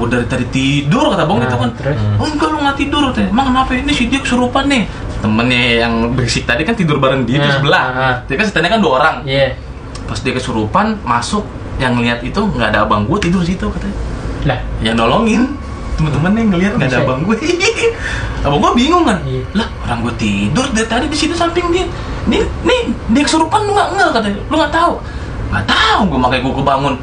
gue dari tadi tidur kata abang gitu kan. Enggak lo nggak tidur katanya, emang kenapa ini si dia kesurupan nih. Temennya yang berisik tadi kan tidur bareng dia di sebelah, dia kan setelahnya kan 2 orang. Pas dia kesurupan masuk, yang ngeliat itu nggak ada abang gue tidur situ katanya. Lah, yang nolongin temen-temen yang ngeliat nggak ada abang gue. Abang gue bingung kan, lah orang gue tidur dari tadi di situ samping dia. Nih dia kesurupan lu nggak katanya, lu nggak tahu gue, makanya gue kebangun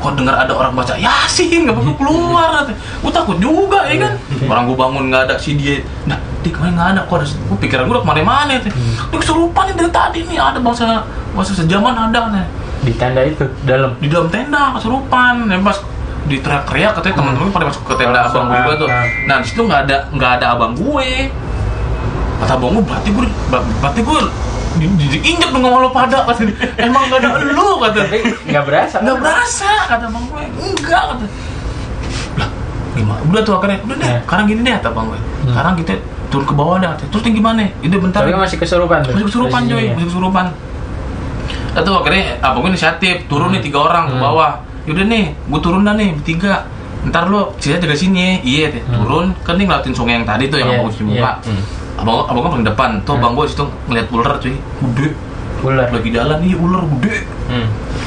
kok dengar ada orang baca Yasin, nggak perlu keluar katanya. Gue takut juga ya kan, orang gue bangun nggak ada si dia. Nah dia kemana nggak ada, kok ada, gue pikiran gue udah kemana-mana dia kesurupan nih dari tadi nih, ada bangsa sejaman ada nih di tenda itu di dalam tenda kesurupan. Pas diteriak-teriak katanya teman-teman pada masuk ke tenda abang gue tuh. Nah di situ nggak ada abang gue. Kata abang gue berarti gue diinjek dong sama lo pada katanya. Emang nggak ada lu katanya. Nggak berasa kata abang gue. Enggak kata. Lah gimana? Udah tuh akhirnya udah deh. Sekarang gini deh kata abang gue. Sekarang kita turun ke bawah dah. Terus gimana? Itu bentar. Tapi masih kesurupan tuh. Masih kesurupan. Itu akhirnya abang gue inisiatif turun nih 3 orang ke bawah. Yaudah nih, gue turun dah nih bertiga. Ntar lo sisa jaga sini ya. Iya deh, turun kan nih ngeliatin sungai yang tadi tuh yang abang cuci muka. Abang gue paling depan tuh, abang gue situ ngeliat ular cuy, gede. Ular lagi jalan nih, ular gede.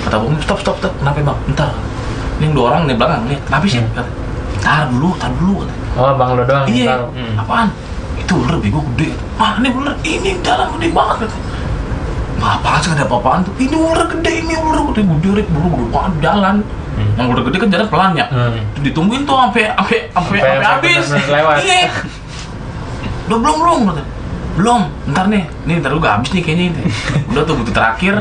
Kata abang, stop. Kenapa bang? Bentar. Ini 2 orang nih belakang nih. Kenapa sih? Tar dulu. Oh bang lo doang. Iya. Apaan? Itu ular bego gede. Ini ular ini jalan gede banget katanya. Apaan sih, ada apa-apaan tuh? Ini ular gede gede banget jalan. Yang ular gede kan jalan pelan ya. Ditungguin tuh sampai habis. Iya. Udah belum katanya. Belum, ntar lu gak habis nih kayaknya. Udah tuh butuh terakhir.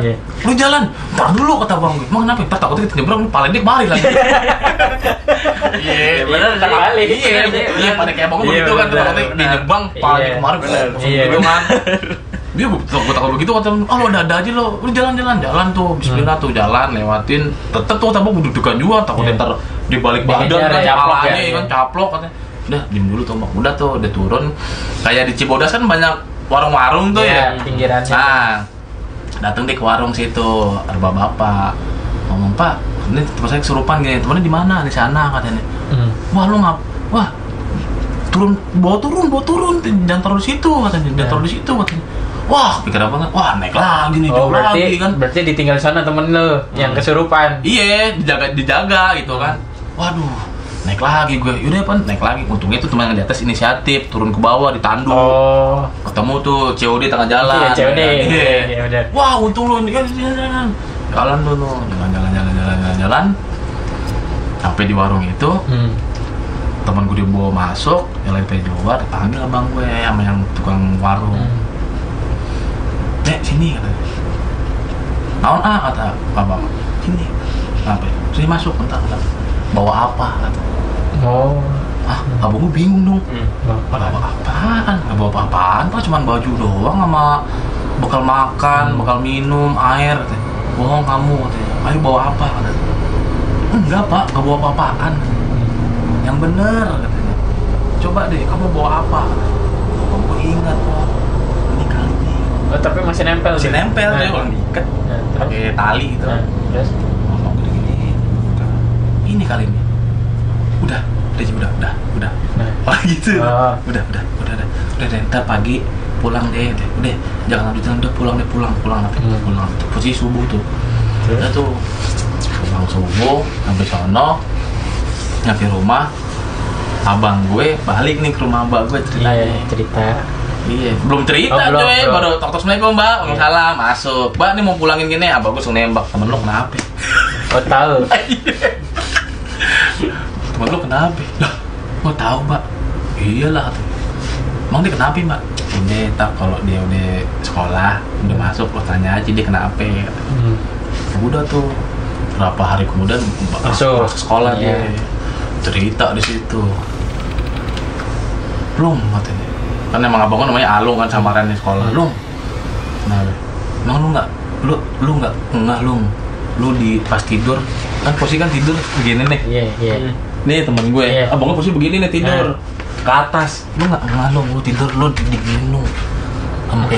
Lu jalan, ntar dulu kata bang gue. Emang kenapa? Ntar takutnya kita nyebrang, paling dia kemari lagi. Iya, bener sekali. Iya, pada kayak bang gue begitu kan, takutnya dia nyebrang, paling dia kemari. Iya, dia gue takut begitu kata, lo ada aja lo, udah jalan tuh, bismillah tuh jalan lewatin, tetep tuh tambah deg-degan juga, takutnya ntar dia balik badan kan, kepalanya kan caplok katanya. Udah diem dulu tuh bang, udah tuh udah turun, kayak di Cibodas kan banyak warung-warung tuh ya, pinggirannya. Nah, dateng deh ke warung situ, ada bapak ngomong, Pak, ini teman saya kesurupan gini, temennya di mana? Di sana katanya. Wah lu turun, bawa turun, jangan taruh di situ katanya, Wah, pikiran banget. Wah, naik lagi nih, Oh, jauh lagi kan. berarti ditinggal sana temen lu yang kesurupan. Iya, dijaga gitu kan. Waduh, naik lagi gue. Yaudah apa? Naik lagi. Untungnya itu teman yang di atas inisiatif turun ke bawah ditandu. Oh. Ketemu tuh COD tengah jalan. Iya, COD. Iya. Iya, udah. Wah, untung lu ini kan jalan dulu. Jalan. Sampai di warung itu, teman gue dibawa masuk, yang lain keluar, dipanggil abang gue sama yang tukang warung. Nek, sini katanya. Naon kata abang. Sini. Kenapa? Sini masuk, entar. Bawa apa? Kata. Oh. Abang gue bingung dong. Bapak. Bawa apaan? Nggak bawa apa-apaan, Pak. Cuman baju doang sama bekal makan, bekal minum, air. Katanya. Bohong kamu, katanya. Ayo bawa apa? Katanya. Enggak, Pak. Nggak bawa apa-apaan. Yang bener, katanya. Coba deh, kamu bawa apa? Abang gue ingat, Pak. Ini kali ini. Oh, tapi masih nempel. Masih dia? nempel Nah. deh, orang diikat. Nah, terus? Pakai tali gitu. Nah, terus? Ngomong gini. Ini kali ini. Udah Nah. Oh gitu. Oh. Udah deh, ntar pagi pulang deh. Udah, jangan lanjutin, udah pulang nanti. Pulang. Posisi subuh tuh. Terus? Udah tuh. Pulang subuh, sampai sono. Nyampe rumah. Abang gue balik nih ke rumah abang gue cerita. Iya, cerita. Iya, belum cerita Oh, belum, coy, belum. baru tok assalamualaikum mbak, Iya. salam, masuk. Mbak nih mau pulangin gini, abang gue langsung nembak, temen lo kenapa? Oh, tahu. Temen lo kenapa? Lah, gue tahu mbak. Iyalah, emang dia kenapa mbak? Udah, tak kalau dia udah sekolah, udah masuk, lo tanya aja dia kenapa. Udah tuh, berapa hari kemudian Masuk. ke sekolah Iya. dia, cerita di situ. Belum katanya. Kan emang abang gue namanya Alung kan samaran di sekolah. Lung. Kenapa? Emang lu enggak lu di pas tidur kan posisi kan tidur begini nih. Iya. Nih temen gue, Iya. abang gue posisi begini nih tidur ke atas. Lu enggak lu tidur lu di gini lu. Sama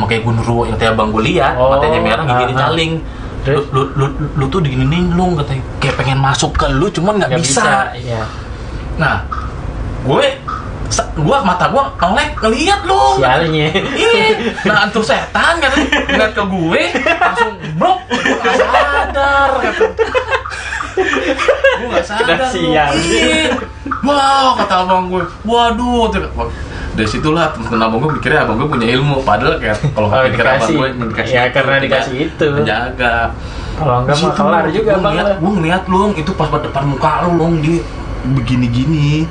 kayak Gunru yang tadi abang gue lihat, Oh, matanya merah gini caling. Terus? Lu tuh diginiin lu katanya kayak pengen masuk ke lu cuman nggak bisa. Iya. Nah, mata gue ngeliat lu. Sialnya. Iya, nah antum setan kan ngeliat ke gue langsung blok, gue nggak sadar kata. Gue nggak sadar. Udah sial. Iya. Wah kata abang gue, waduh. Dari situlah temen abang gue mikirnya abang gue punya ilmu, padahal kayak kalau Oh, pikir abang dikasih. gue dikasih. Ya, karena dikasih itu. Menjaga. Kalau enggak mah kelar juga bang. Gue ngeliat lu itu pas depan muka lu dia begini-gini.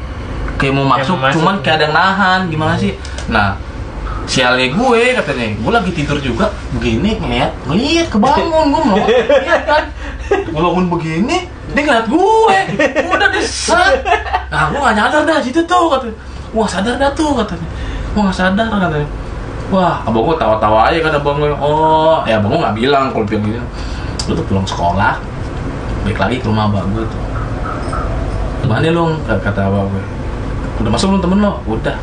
Kayak mau masuk, cuman kayak ada yang nahan, gimana sih? Nah, sialnya gue katanya, gue lagi tidur juga, begini ngeliat kebangun, gue mau lihat kan, gue bangun begini, dia ngeliat gue udah diset, nah gue nggak nyadar dah situ tuh katanya, wah sadar dah tuh katanya, gue nggak sadar katanya, wah abang gue tawa-tawa aja kan abang gue, oh ya abang gue nggak bilang kalau bilang gini, lu tuh pulang sekolah, balik lagi ke rumah abang gue tuh, mana lu kata abang gue. Udah masuk belum temen lo? Udah.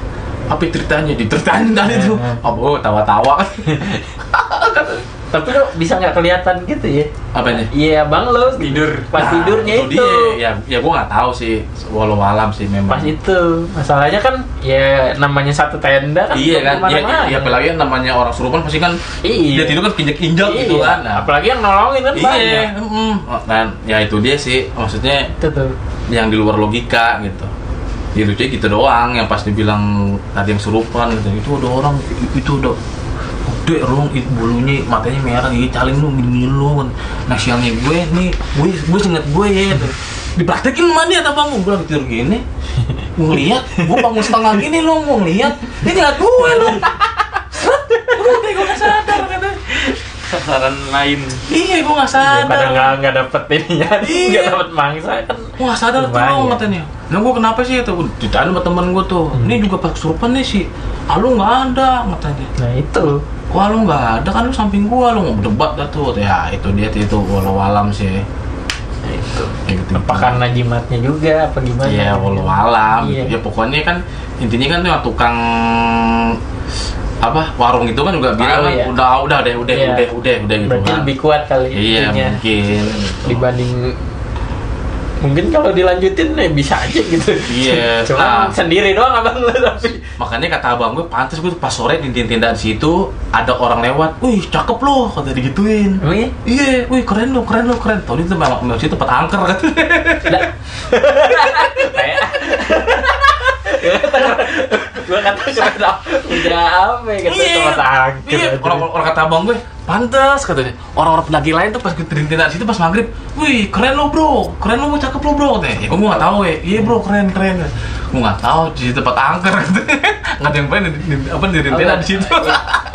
Apa ceritanya? Diceritain tadi tuh. Oh, tawa-tawa kan. Tapi lo bisa nggak kelihatan gitu ya? Apanya? Iya bang lo Tidur. pas tidurnya itu. Dia. Ya gue nggak tahu sih. Walau alam sih memang. Pas itu masalahnya kan ya namanya satu tenda kan. Iya kan. kemana-mana. Ya apalagi namanya orang surupan pasti kan. Iya. Dia tidur kan injek-injek Iya. gitu kan. Nah, Apalagi yang nolongin kan iya. banyak. Dan ya itu dia sih. Maksudnya Itu tuh. yang di luar logika gitu. Ya lucunya gitu doang. Yang pas dibilang tadi yang surupan gitu. Itu ada orang. Itu udah gede rong, bulunya matanya merah gigi caling lu gini lu kan. Nah sialnya gue nih, gue inget gue ya gitu. Dipraktekin sama dia bang, gue lagi tidur gini, gue ngeliat, gue bangun setengah gini lo, gue ngeliat, dia ngeliat gue lo, udah gue nggak sadar katanya. Sasaran lain. Iya gue nggak sadar. Pada nggak dapet ininya, Iya. nggak dapet mangsa kan. Gue nggak sadar tuh Lumayan. katanya. Nah gue kenapa sih itu? Ditanya sama temen gue tuh, ini juga pas kesurupan nih sih, lu nggak ada katanya. Nah itu. Wah lu nggak ada kan lu samping gua, lu mau debat dah tuh. Ya itu dia itu walau alam sih. Nah, itu. Kayak gitu. Apa karena jimatnya juga apa gimana? Ya walau alam. Iya. Ya pokoknya kan intinya kan tuh yang tukang apa warung itu kan juga bilang kan, ya. udah Iya. gitu Berarti kan. lebih kuat kali Iya itunya mungkin. dibanding mungkin kalau dilanjutin bisa aja gitu. Iya. Cuma sendiri doang abang lu tapi Makanya kata abang gue, pantes gue tuh pas sore di tenda di situ ada orang lewat, wih cakep loh, kata digituin. Oh iya? Iya, wih keren lo. Tahun itu memang situ tempat angker kan. Gue kata keren udah apa ya, kata tempat angker. Iya, orang kata abang gue, pantes katanya. Orang-orang pendaki lain tuh pas gue di tenda di situ pas maghrib, wih keren lo bro, cakep lo bro, katanya. Ya gue nggak tahu ya, iya bro keren. Gue nggak tahu di tempat angker, nggak ada yang berani di tenda di situ.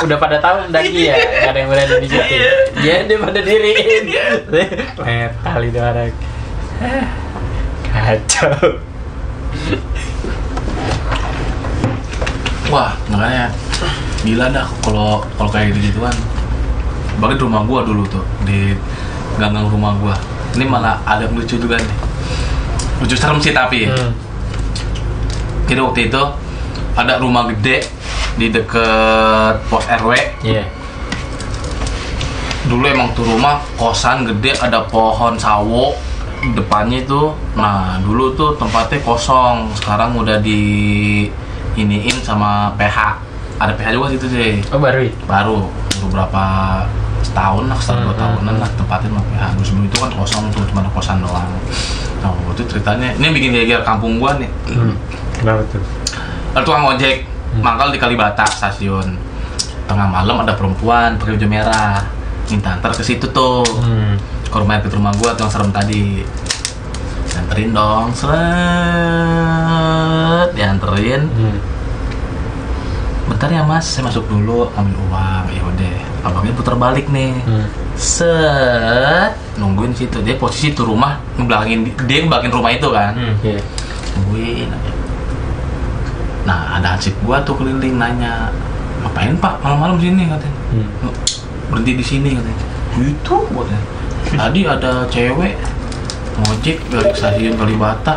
Udah pada tahu mendaki ya, nggak ada yang berani di situ. Iya dia pada diriin. Metal itu orang. Kacau. Wah, makanya gila dah kalau kayak gitu-gituan. Bagi di rumah gua dulu tuh, di ganggang rumah gua. Ini malah ada yang lucu juga nih. Lucu serem sih tapi. Jadi waktu itu ada rumah gede di deket pos RW. Iya. Dulu emang tuh rumah kosan gede, ada pohon sawo depannya itu. Nah, dulu tuh tempatnya kosong. Sekarang udah iniin sama PH. Ada PH juga situ sih. Oh baru? Beberapa setahun lah, 2 tahunan lah tempatnya sama PH. Sebelum itu kan kosong tuh, cuma kosan doang. Nah itu ceritanya, ini bikin geger kampung gua nih. Kenapa tuh? Ada tukang ojek mangkal di Kalibata stasiun. Tengah malam ada perempuan pakai baju merah minta antar ke situ tuh. Ke rumah gua tuh yang serem tadi. Dianterin dong, dianterin. Bentar ya mas, saya masuk dulu ambil uang. Ya udah, abangnya putar balik nih. Nungguin situ. Dia posisi tuh rumah ngebelakangin rumah itu kan. Nungguin aja. Nah ada hansip gua tuh keliling nanya, ngapain pak malam-malam sini katanya. Berhenti di sini katanya. Itu buatnya. Tadi ada cewek ngojek dari stasiun Kalibata,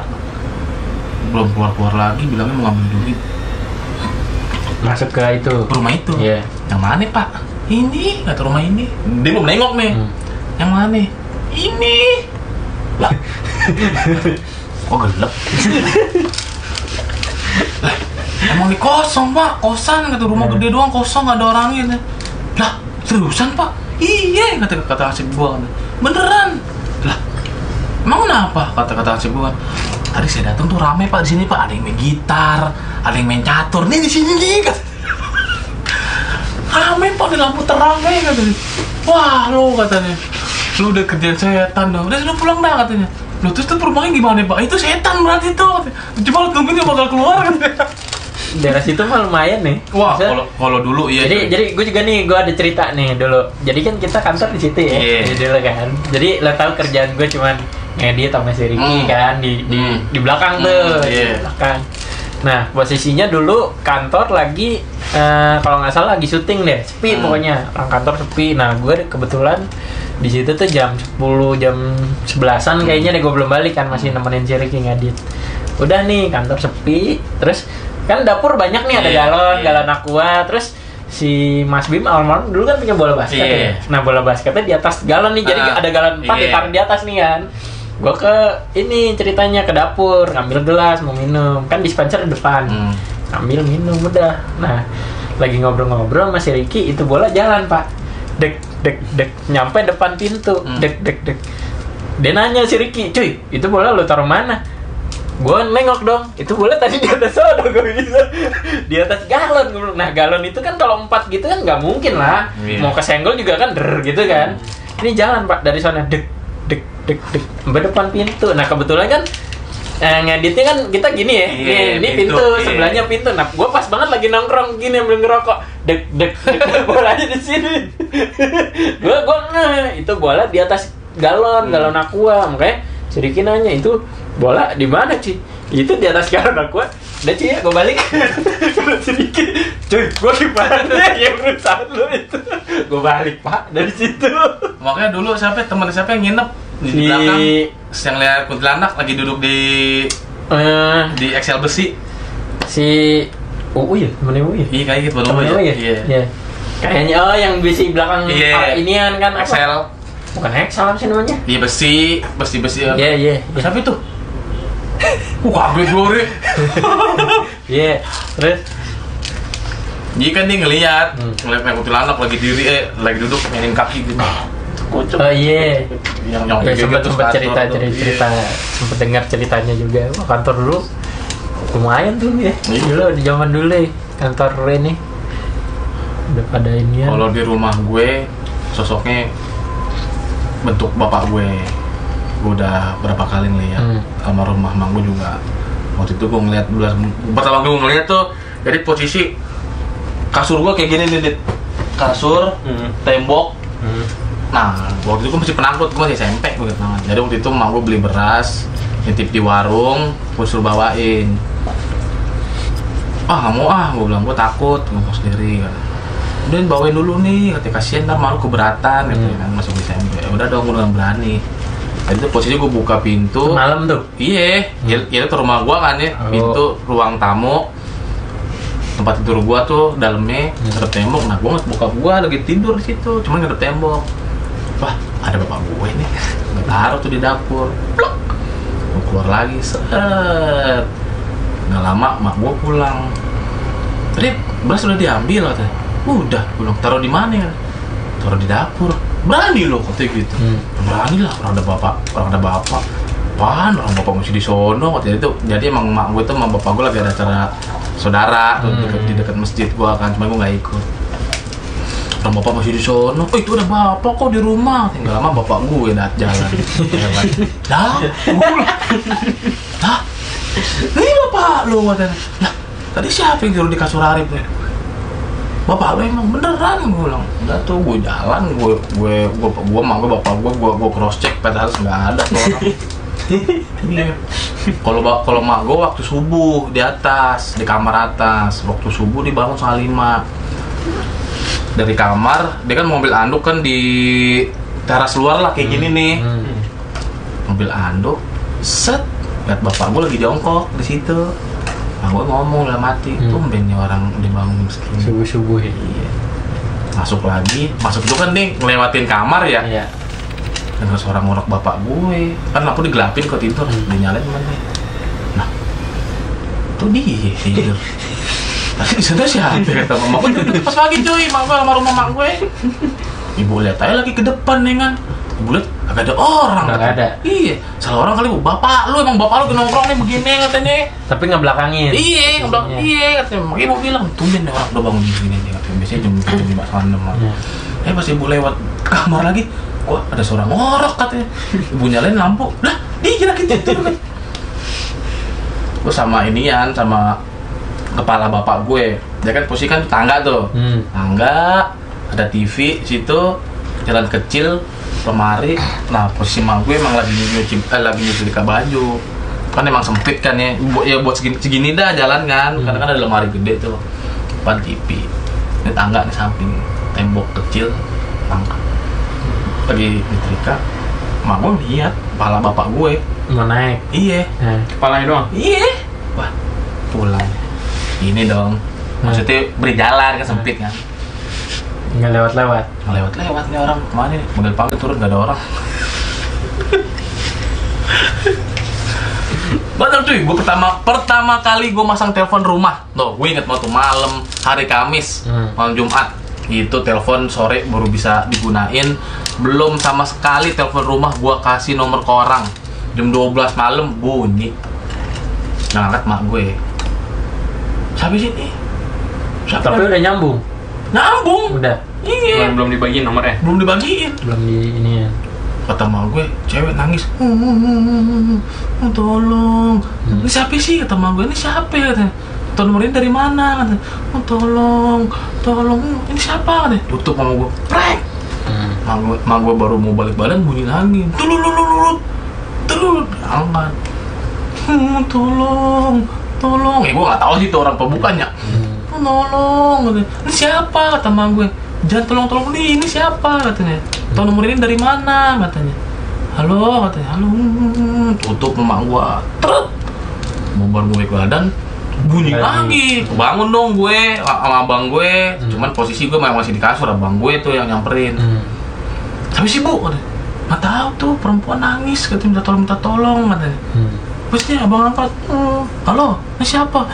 belum keluar lagi, bilangnya mau ngambil duit. Masuk ke itu, ke rumah itu. Iya. Yang mana pak? Ini, kata rumah ini. Dia belum nengok nih. Yang mana? Ini. Lah. Kok gelap? Lah, emang ini kosong pak, kosan, kata rumah gede doang kosong, gak ada orangnya. Lah, seriusan pak? Iya, kata hasil gua. Beneran. Lah, emang kenapa? Kata hasil gua. Tadi saya datang tuh rame pak di sini pak, ada yang main gitar, ada yang main catur. Nih di sini nih, rame pak di lampu terang nih katanya. Wah lo katanya, lu udah kerjaan setan dong. Udah lu pulang dah katanya. Lu terus tuh rumahnya gimana pak? Itu setan berarti tuh. Coba lu tungguin dia bakal keluar katanya. Daerah situ mah lumayan nih. Wah, kalau dulu iya. Jadi gue juga nih, gue ada cerita nih dulu. Jadi kan kita kantor di situ ya, dulu kan. Jadi lo tahu kerjaan gue cuman ngedit sama si Ricky kan di belakang tuh, di belakang. Nah posisinya dulu kantor lagi kalau nggak salah lagi syuting deh, sepi pokoknya. Orang kantor sepi. Nah gue kebetulan di situ tuh jam 10, jam 11-an kayaknya deh gue belum balik kan, masih nemenin si Ricky ngedit. Udah nih kantor sepi, terus kan dapur banyak nih, ada galon aqua, terus si Mas Bim almarhum dulu kan punya bola basket ya. Nah bola basketnya di atas galon nih, jadi ada galon 4 ditaruh di atas nih kan. Gue ke ini ceritanya ke dapur ngambil gelas mau minum, kan dispenser di depan, ambil minum udah. Nah lagi ngobrol-ngobrol sama si Ricky, itu bola jalan pak, dek nyampe depan pintu, dek. Dia nanya si Ricky, cuy itu bola lu taruh mana? Gue nengok dong, itu bola tadi di atas sono, gue bisa di atas galon. Nah galon itu kan kalau 4 gitu kan nggak mungkin lah, mau kesenggol juga kan gitu kan. Ini jalan pak dari sana, dek sampai depan pintu. Nah kebetulan kan ngeditnya kan kita gini ya, ini pintu sebelahnya pintu. Nah gue pas banget lagi nongkrong gini ambil ngerokok, dek bolanya di sini. gue itu bola di atas galon aqua. Makanya Sedikit nanya, itu bola di mana Ci? Itu di atas galon aqua. Udah Ci ya, gue balik. Sedikit, cuy, gue gimana ya perusahaan lo itu? Gue balik pak dari situ. Makanya dulu teman siapa yang nginep di belakang, yang lihat kuntilanak lagi duduk di Excel besi. Si ya, temennya ya? Iya kayak gitu, temennya ya? Iya. Kayaknya yang besi belakang inian kan Excel. Apa? Bukan Excel apa sih namanya? Iya besi. Iya. Siapa itu? Kaget gue. Iya, terus Jadi kan dia ngeliat kuntilanak lagi lagi duduk mainin kaki gitu. Kocok. Oh iya. Yang sempet cerita, sempet dengar ceritanya juga. Wah, kantor dulu lumayan tuh ya. Dulu di zaman dulu ya, kantor ini udah pada ini ya. Kalau di rumah gue sosoknya bentuk bapak gue udah berapa kali ngeliat sama rumah mak gue juga. Waktu itu gue ngeliat pertama gue ngeliat tuh, jadi posisi kasur gue kayak gini nih, Dit. Kasur, tembok. Nah, waktu itu gue masih penakut, gue masih SMP gue gitu. Jadi waktu itu mak gue beli beras, nitip di warung, gue suruh bawain. Nggak mau gue bilang, gue takut, gue mau sendiri kan. Udah bawain dulu nih, katanya kasihan ntar malu keberatan gitu kan, masuk di SMP. Udah dong, gue udah berani. Jadi itu posisinya gue buka pintu. Malam tuh? Iya, itu ke rumah gue kan ya, pintu ruang tamu. Tempat tidur gue tuh dalamnya ngadep tembok. Nah, gue ngeliat bokap gue lagi tidur di situ, cuman ngadep tembok. Wah, ada bapak gue nih, gue taruh tuh di dapur. Plok, gue keluar lagi, set. Nggak lama, mak gue pulang. Tadi beras udah diambil katanya. Udah, gue bilang, taruh di mana ya? Taruh di dapur. Berani loh katanya gitu. Berani lah, orang ada bapak. Apaan? Orang bapak masih di sono katanya itu. Jadi emang mak gue tuh sama bapak gue lagi ada acara saudara di dekat masjid gue kan, cuma gue nggak ikut. Orang bapak masih di sono. Oh, itu ada bapak kok di rumah. Tinggal lama bapak gue dat jalan. Dah, ini bapak lo katanya. Lah, tadi siapa yang suruh di kasur Arif nih? Bapak lo emang beneran, gue bilang. Udah tuh gue jalan, gue bapak gue cross check, padahal nggak ada tuh orang. Iya. Kalau mak gue waktu subuh di atas, di kamar atas, waktu subuh dibangun 5:30. Dari kamar, dia kan mobil anduk kan di teras luar lah kayak gini nih. Mobil anduk, set, lihat bapak gue lagi jongkok di situ. Nah, gue ngomong lah mati, tumbennya orang dibangun segini. Subuh-subuh ya. Iya. Masuk itu kan nih ngelewatin kamar ya. Iya. Dan terus orang ngorok bapak gue, kan lampu digelapin kok tidur, dinyalain mana? Nah, tuh dia tidur. Tapi di sana siapa kata mama gue, pas pagi cuy, mak gue sama rumah mak gue. Ibu lihat aja lagi ke depan nih kan. Ibu lihat agak ada orang. Nggak ada. Iya, salah orang kali. Bapak lu emang bapak lu nongkrong nih begini katanya. Tapi nggak belakangin. Iya, ngebelakang. Iya katanya. Ibu bilang, tumben deh orang udah bangun begini nih katanya. Biasanya jam 5:30. Pas ibu lewat kamar lagi, kok ada suara ngorok katanya. Ibu nyalain lampu. Lah, dia lagi tidur kan. Gue sama kepala bapak gue, dia kan posisi kan tangga tuh, tangga, ada TV situ, jalan kecil, lemari. Nah posisi mak gue emang lagi nyuci baju, kan emang sempit kan ya, buat segini dah jalan kan, karena kan ada lemari gede tuh, depan TV, ini tangga di samping, tembok kecil, tangga, lagi nyetrika, mak gue lihat kepala bapak gue mau naik. Iya, kepalanya doang. Iya, wah pulang. Ini dong, maksudnya berjalan kan sempit kan. Nggak lewat-lewat nih orang, kemana nih? Mobil panggil turun gak ada orang. Bener cuy, gue pertama kali gue masang telepon rumah. Tuh, gue inget waktu malam hari Kamis, malam Jumat. Itu telepon sore baru bisa digunain. Belum sama sekali telepon rumah gue kasih nomor ke orang. Jam 12 malam bunyi. Ngangkat mak gue. Siapa sih ini? Tapi udah nyambung. Udah. Iya. Belum dibagiin nomornya. Belum dibagiin. Belum di ini ya. Kata mak gue, cewek nangis. Tolong. Ini siapa sih? Kata mak gue, ini siapa ya? Tahu nomor ini dari mana? Kata, tolong. Ini siapa? Kata, tutup sama gue. Prank. Mak gue baru mau balik badan bunyi lagi. Telur. Angkat. Tolong, gue nggak tahu sih itu orang pembukanya. Tolong, ini siapa kata mak gue? Jangan tolong nih, ini siapa katanya? Tahu nomor ini dari mana katanya? Halo katanya, halo. Tutup mak gue, trut. Mau baru gue badan, bunyi lagi. Bangun dong gue sama abang gue. Cuman posisi gue masih di kasur, abang gue tuh yang nyamperin. Tapi sih bu, katanya, nggak tahu tuh perempuan nangis, katanya minta tolong katanya. Terusnya abang angkat, halo, ini siapa?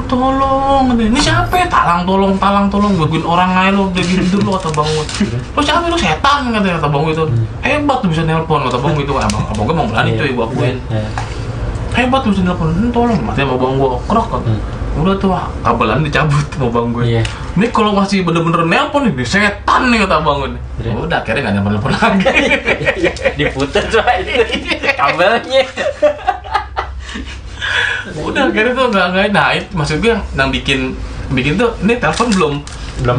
Tolong, ini siapa ya? Talang tolong, gangguin orang aja lo, udah gitu lo kata bang gue. Lo siapa lo setan kata bang gue itu. Hebat tuh bisa nelpon kata bang gue itu. Abang gue emang berani cuy, gue akuin. Hebat tuh bisa nelpon, tolong. Matanya abang gue krok kan. Udah tuh kabelan dicabut sama bang gue. Ini kalau masih bener-bener nelpon nih, setan nih kata bang gue. Udah akhirnya nggak nelpon lagi. Diputer tuh itu kabelnya. Udah akhirnya tuh nggak naik. Maksud gue yang bikin tuh ini telepon belum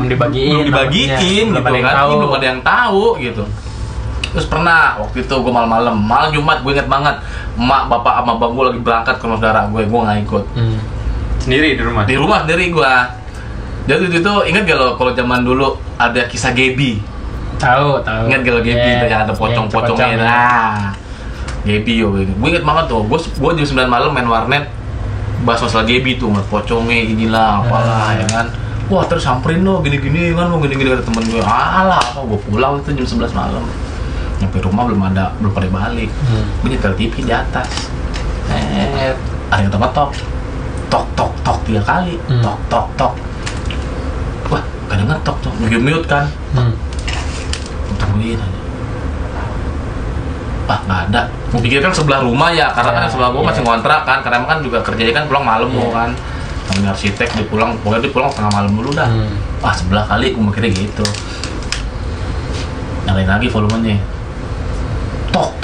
dibagiin belum gitu kan, belum ada yang tahu gitu. Terus pernah waktu itu gue malam Jumat, gue inget banget, emak bapak sama bang gue lagi berangkat ke rumah saudara gue nggak ikut. Sendiri di rumah sendiri gue. Jadi itu inget gak lo kalau zaman dulu ada kisah Gaby? Tahu inget gak lo Gaby itu yang ada pocong-pocongnya. Nah Gaby gue inget banget tuh, gue jam 9 malam main warnet bahas masalah Gaby tuh, ngeliat pocongnya inilah apalah ya kan. Wah terus samperin lo gini-gini kan, lo gini-gini kata temen gue. Alah, gue pulang itu jam 11 malam. Nyampe rumah belum pada balik. Gue nyetel TV di atas. Ada yang ketok. Tok 3 kali. Tok. Wah, gak ada ngetok tuh. Mute kan. Tungguin aja. Wah, nggak ada. Gue pikir kan sebelah rumah ya, karena kan sebelah gue masih ngontrak kan, karena kan juga kerjanya kan pulang malam kan. Namanya arsitek dia pulang tengah malam dulu dah. Wah, sebelah kali gue mikirnya gitu. Nyalain lagi volumenya. Tok.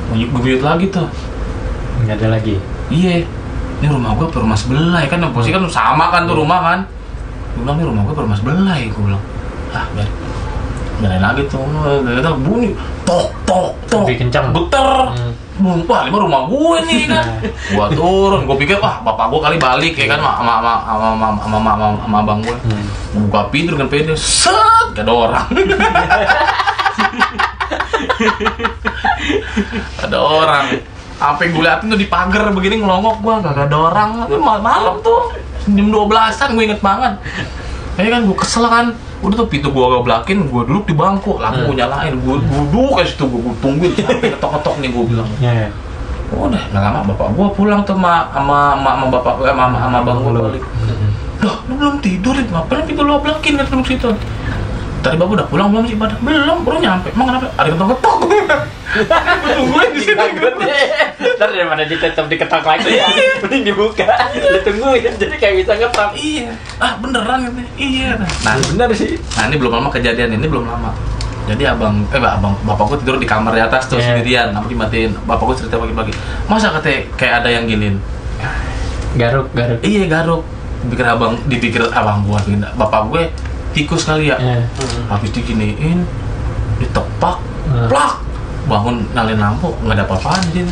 Gue mute lagi tuh. Nggak ada lagi. Iya. Ini rumah gue rumah sebelah ya kan, posisi kan sama kan tuh rumah kan. Gue bilang ini rumah gue rumah sebelah ya, gue bilang. Nyalain lagi tuh, ternyata bunyi tok. Lebih kencang. Geter. Wah, ini rumah gue nih kan. Gua turun, gue pikir wah bapak gue kali balik ya kan sama abang gue. Buka pintu dengan pede, set, gak ada orang. Ada orang. Sampai gue liatin tuh di pagar begini ngelongok gue, gak ada orang. Malam tuh jam 12-an gue inget banget. Kayaknya kan gue kesel kan. Udah tuh pintu gua belakin, gua duduk di bangku, lampu gua nyalain, gua duduk aja situ, gua tungguin sampai ketok-ketok nih gua bilang. Udah, nggak lama bapak gua pulang tuh sama bapak gua sama bang gua balik. Loh, lu belum tidur, ngapain pintu lu belakin kan duduk situ? Tadi bapak udah pulang belum sih pada? Belum, baru nyampe. Emang kenapa? Ada ketok-ketok. Gua tungguin di sini. Ntar daripada diketok lagi, mending dibuka. Ditungguin, jadi kayak bisa ngetok. Iya. Beneran gitu. Iya. Nah, bener sih. Nah, ini belum lama kejadian ini belum lama. Jadi bapak gue tidur di kamar di atas tuh sendirian, lampu dimatiin. Bapak gue cerita pagi-pagi. Masa kayak ada yang gilin? Garuk. Iya, garuk. Dipikir abang gue, bapak gue tikus kali ya. Habis diginiin, ditepak, plak. Bangun nyalain lampu, nggak ada apa-apaan di sini.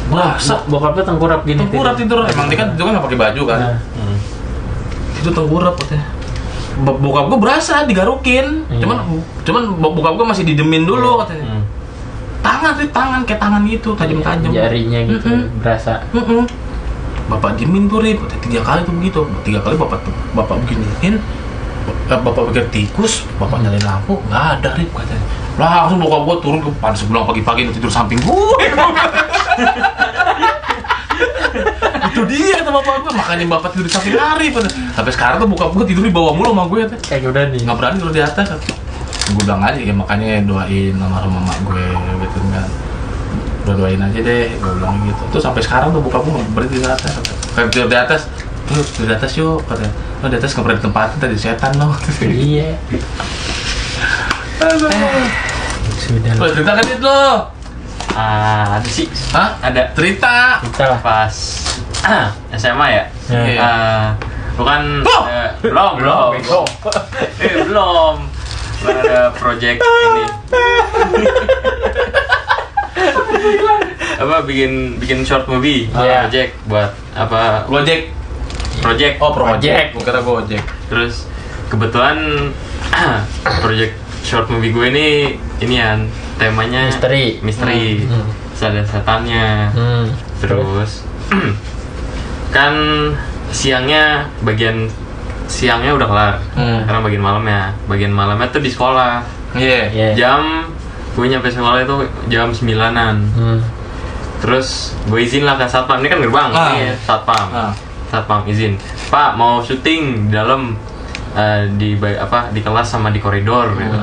Berasa bokapnya tengkurap gini. Tengkurap tidur. Emang dia kan nggak pakai baju kan. Itu tengkurap katanya. Bokap gue berasa digarukin. Cuman bokap gue masih didemin dulu katanya. Tangan kayak tangan gitu, tajam-tajam. Jarinya gitu berasa. Bapak diemin tuh Rip, 3 kali tuh begitu. 3 kali bapak beginiin. Bapak pikir tikus, bapak nyalain lampu, nggak ada Rip katanya. Langsung bokap gue turun ke depan sebelah pagi-pagi tidur samping gue. Itu dia kata bapak gue, makanya bapak tidur di samping Arif. Sampai sekarang tuh bokap gue tidur di bawah mulu sama gue. Kayak udah nih. Nggak berani tidur di atas. Gue bilang aja ya, makanya doain sama mama gue gitu kan. Udah doain aja deh, gue bilang gitu. Terus sampai sekarang tuh bokap gue nggak berani tidur di atas. Kayak tidur di atas. Tidur di atas yuk katanya. Lo di atas nggak pernah ditempatin, tadi setan lo. Iya. Sudah. Lo cerita kan itu lo? Ada sih. Hah? Ada. Cerita lah. Pas SMA ya. Lu kan belum. Belum ada project ini. Apa bikin short movie project buat apa? Project. Oh, project. Bukan Gojek. Terus kebetulan project short movie gue inian temanya misteri. Terus ada setannya. Terus kan bagian siangnya udah kelar. Karena bagian malamnya tuh di sekolah. Iya. Gue nyampe sekolah itu jam 9-an. Terus gue izin lah ke satpam, ini kan gerbang, ini satpam izin, Pak mau syuting di dalam di kelas sama di koridor gitu.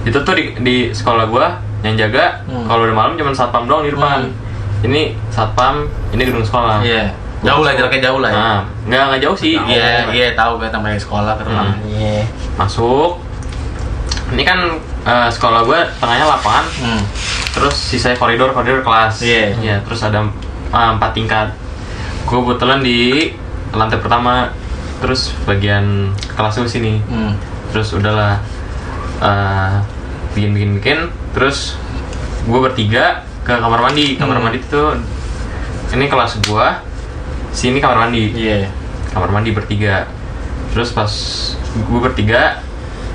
Itu tuh di sekolah gue yang jaga kalau udah malam cuma satpam doang di depan. Ini satpam, ini gedung sekolah. Iya. Jauh lah, jaraknya jauh lah ya. Nggak jauh sih. Iya, tahu gue namanya sekolah terus. Masuk. Ini kan sekolah gue tengahnya lapangan. Terus sisanya koridor kelas. Iya, terus ada 4 tingkat. Gue kebetulan di lantai pertama. Terus bagian kelas gue sini. Terus udahlah bikin. Terus gue bertiga ke kamar mandi. Kamar mandi itu ini kelas gue. Sini kamar mandi. Kamar mandi bertiga. Terus pas gue bertiga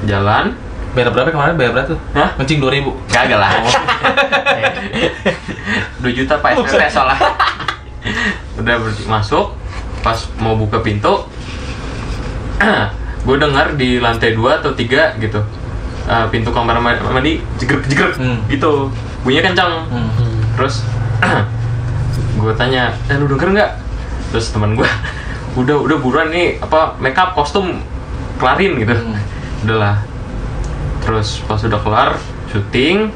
jalan. Bayar berapa kemarin? Bayar berapa tuh? Hah? Kencing 2.000? Kagak lah. 2 juta Pak SPP soalnya. Udah masuk. Pas mau buka pintu, gue dengar di lantai 2 atau 3 gitu, pintu kamar mandi jegrek gitu, bunyinya kencang. Terus gue tanya, lu denger nggak? Terus teman gue, udah buruan nih makeup kostum kelarin gitu. Udahlah. Terus pas udah kelar syuting,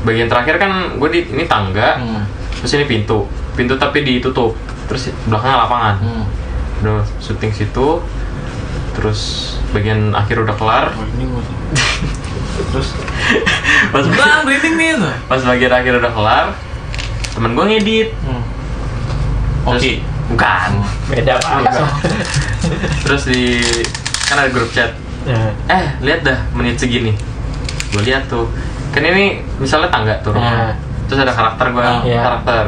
bagian terakhir kan gue ini tangga, terus ini pintu tapi ditutup, terus belakangnya lapangan. Udah syuting situ, terus bagian akhir udah kelar. Terus pas bagian akhir udah kelar, temen gue ngedit. Oke. Bukan. Beda Pak. Terus kan ada grup chat. Lihat dah menit segini. Gue lihat tuh. Kan ini misalnya tangga tuh. Terus ada karakter gue, karakter.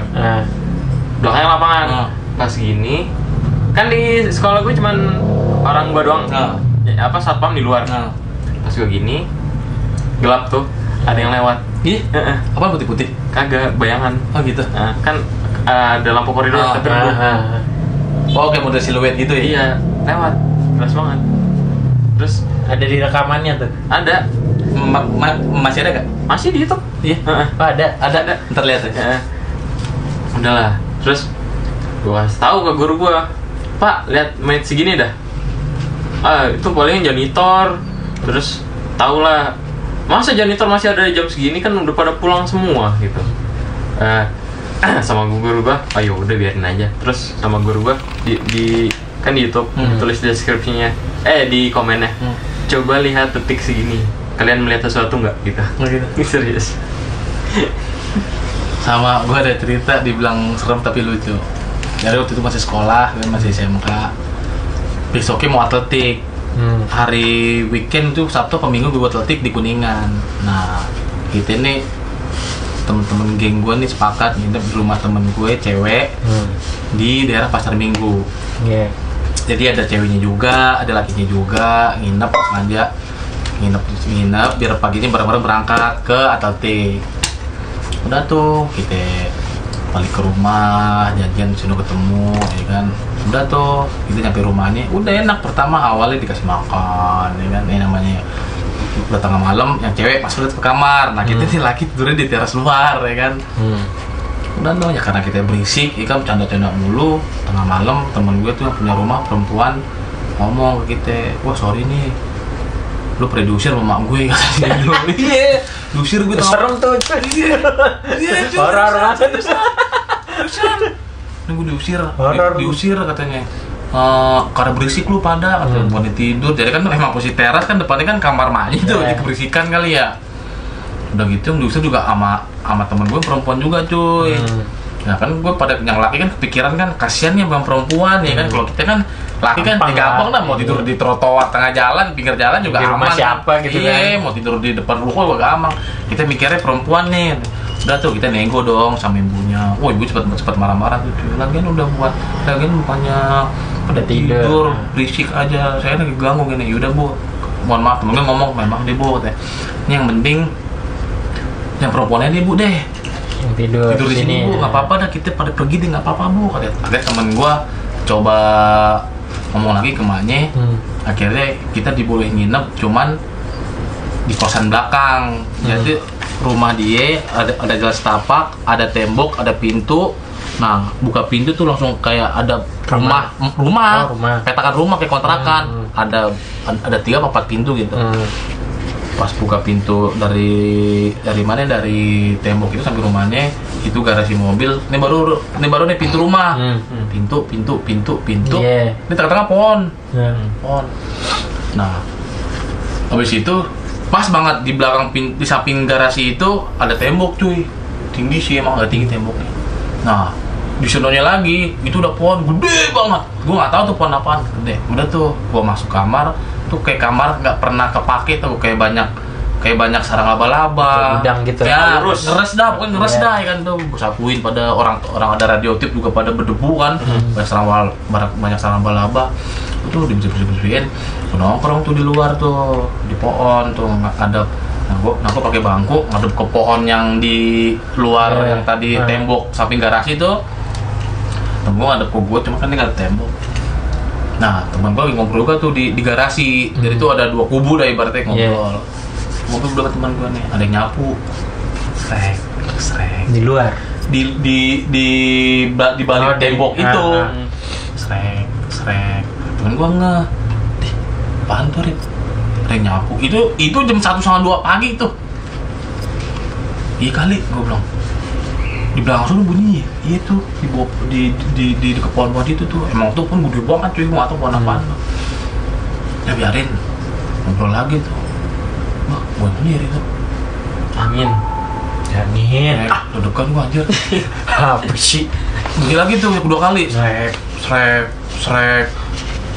Belakangnya lapangan. Pas gini, kan di sekolah gue cuman orang gue doang. Satpam di luar. Pas gue gini, gelap tuh. Ada yang lewat. Ih, apa putih-putih? Kagak, bayangan. Oh gitu. Kan ada lampu koridor tapi redup. Oh, kayak model siluet gitu ya? Iya, lewat. Jelas banget. Terus ada di rekamannya tuh. Ada. Masih ada gak? Masih di YouTube. Iya. Oh, ada. Ntar lihat ya. Udahlah. Terus gue kasih tahu ke guru gue, Pak, lihat menit segini dah. Itu paling janitor. Terus tau lah, masa janitor masih ada jam segini, kan udah pada pulang semua gitu. Sama guru gue, ayo udah biarin aja. Terus sama guru gue kan di YouTube tulis di deskripsinya, di komennya, coba lihat detik segini, kalian melihat sesuatu nggak gitu? Serius. Sama gue ada cerita dibilang serem tapi lucu. Jadi waktu itu masih sekolah, masih SMK. Besoknya mau atletik. Hari weekend tuh Sabtu atau Minggu gue buat atletik di Kuningan. Nah, kita nih temen-temen geng gue nih sepakat nginep di rumah temen gue cewek di daerah Pasar Minggu. Jadi ada ceweknya juga, ada lakinya juga, nginep sengaja nginep biar paginya bareng-bareng berangkat ke atletik. Udah tuh kita balik ke rumah, janjian sudah ketemu, ya kan. Udah tuh kita nyampe rumahnya, udah enak. Pertama awalnya dikasih makan, ya kan. Ini namanya udah tengah malam, yang cewek masuk ke kamar. Nah kita nih laki tidurnya di teras luar, ya kan. Udah tuh ya karena kita berisik, ya kan, canda-canda mulu. Tengah malam temen gue tuh yang punya rumah perempuan ngomong ke kita, wah sorry nih, lu produser sama mak gue katanya dulu. Iya, diusir gue tau. Serem tuh. Iya, horor banget. Ini gue diusir katanya. Karena berisik lu pada, katanya bukan tidur. Jadi kan memang posisi teras kan, depannya kan kamar mandi tuh, keberisikan kali ya. Udah gitu yang diusir juga sama temen gue perempuan juga cuy. Nah kan gue pada yang laki kan kepikiran kan, kasihan ya bang perempuan ya kan. Kalau kita kan laki kan gampang dah, mau tidur di trotoar tengah jalan, pinggir jalan juga di rumah aman. Siapa gitu kan. Mau tidur di depan rumah juga gampang. Kita mikirnya perempuan nih. Udah tuh kita nego dong sama ibunya. Wah ibu cepet marah-marah tuh. Lagian udah buat, lagian bukannya pada tidur, berisik aja. Saya lagi ganggu gini. Yaudah bu, mohon maaf. Temen gue ngomong memang deh bu, katanya. Ini yang penting yang perempuannya deh bu deh. Yang tidur di sini bu, nggak apa-apa dah, kita pada pergi deh, nggak apa-apa bu. Ada temen gue coba ngomong lagi ke maknya, akhirnya kita dibolehin nginep cuman di kosan belakang. Jadi rumah dia, ada jalan setapak, ada tembok, ada pintu. Nah, buka pintu tuh langsung kayak ada rumah, petakan rumah kayak kontrakan. Ada 3 apa 4 pintu gitu. Pas buka pintu dari mana, dari tembok itu sampai rumahnya itu garasi mobil. Ini baru nih pintu rumah. Pintu. Yeah. Ini tengah-tengah pohon. Pohon. Nah, habis itu pas banget di belakang di samping garasi itu ada tembok cuy. Tinggi sih, emang agak tinggi temboknya. Nah, di sononya lagi itu udah pohon gede banget. Gua nggak tahu tuh pohon apaan, gede. Udah tuh gua masuk kamar, tuh kayak kamar nggak pernah kepake tuh, kayak banyak sarang laba-laba. Udang gitu. Ya, ngeres dah ya kan tuh. Gua sapuin pada orang ada radiotip juga pada berdebu kan. Banyak sarang laba-laba. Itu dibersih-bersihin. Nongkrong tuh di luar tuh, di pohon tuh ada. Nah, gua pakai bangku ngadep ke pohon yang di luar yang tadi tembok samping garasi tuh. Temen gua ngadep ke gua, cuma kan dia nggak ada tembok. Nah, teman gua lagi ngobrol juga tuh di garasi. Jadi tuh ada 2 kubu dah ibaratnya ngobrol. Ngobrol berdua teman gua nih, ada yang nyapu. Srek. Di luar. Di balik tembok itu. Srek. Temen gua nggak. Apaan tuh, Rit? Ada yang nyapu. Itu jam 1:30 pagi tuh. Iya kali, gua bilang. Di belakang sana bunyi. Iya tuh, di dekat pohon-pohon itu tuh. Emang tuh pun gede banget cuy, gua nggak tahu pohon apaan. Ya biarin. Ngobrol lagi tuh. Wah, buat sendiri tuh. Angin. Dedekan gua anjir. Apa sih? Bunyi lagi tuh 2 kali. Srek.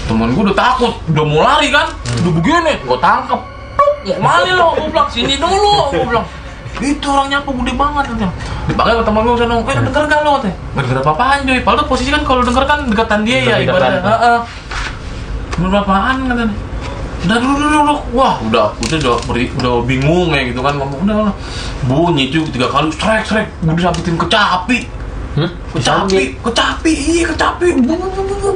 Temen gue udah takut, udah mau lari kan, udah begini, gue tangkep. Mau kemana lo? Gue bilang sini dulu, gue bilang. Itu orang nyapu gede banget katanya. Dipakai ke temen gue sana, denger gak lo katanya? Gak denger apa-apaan Joy, padahal posisi kan kalau denger kan dekatan dia ya ibaratnya. Denger apa-apaan katanya. Udah dulu. Wah, udah bingung ya gitu kan, ngomong udah. Bunyi cuy 3 kali, srek. Gue disambutin kecapi. Kecapi.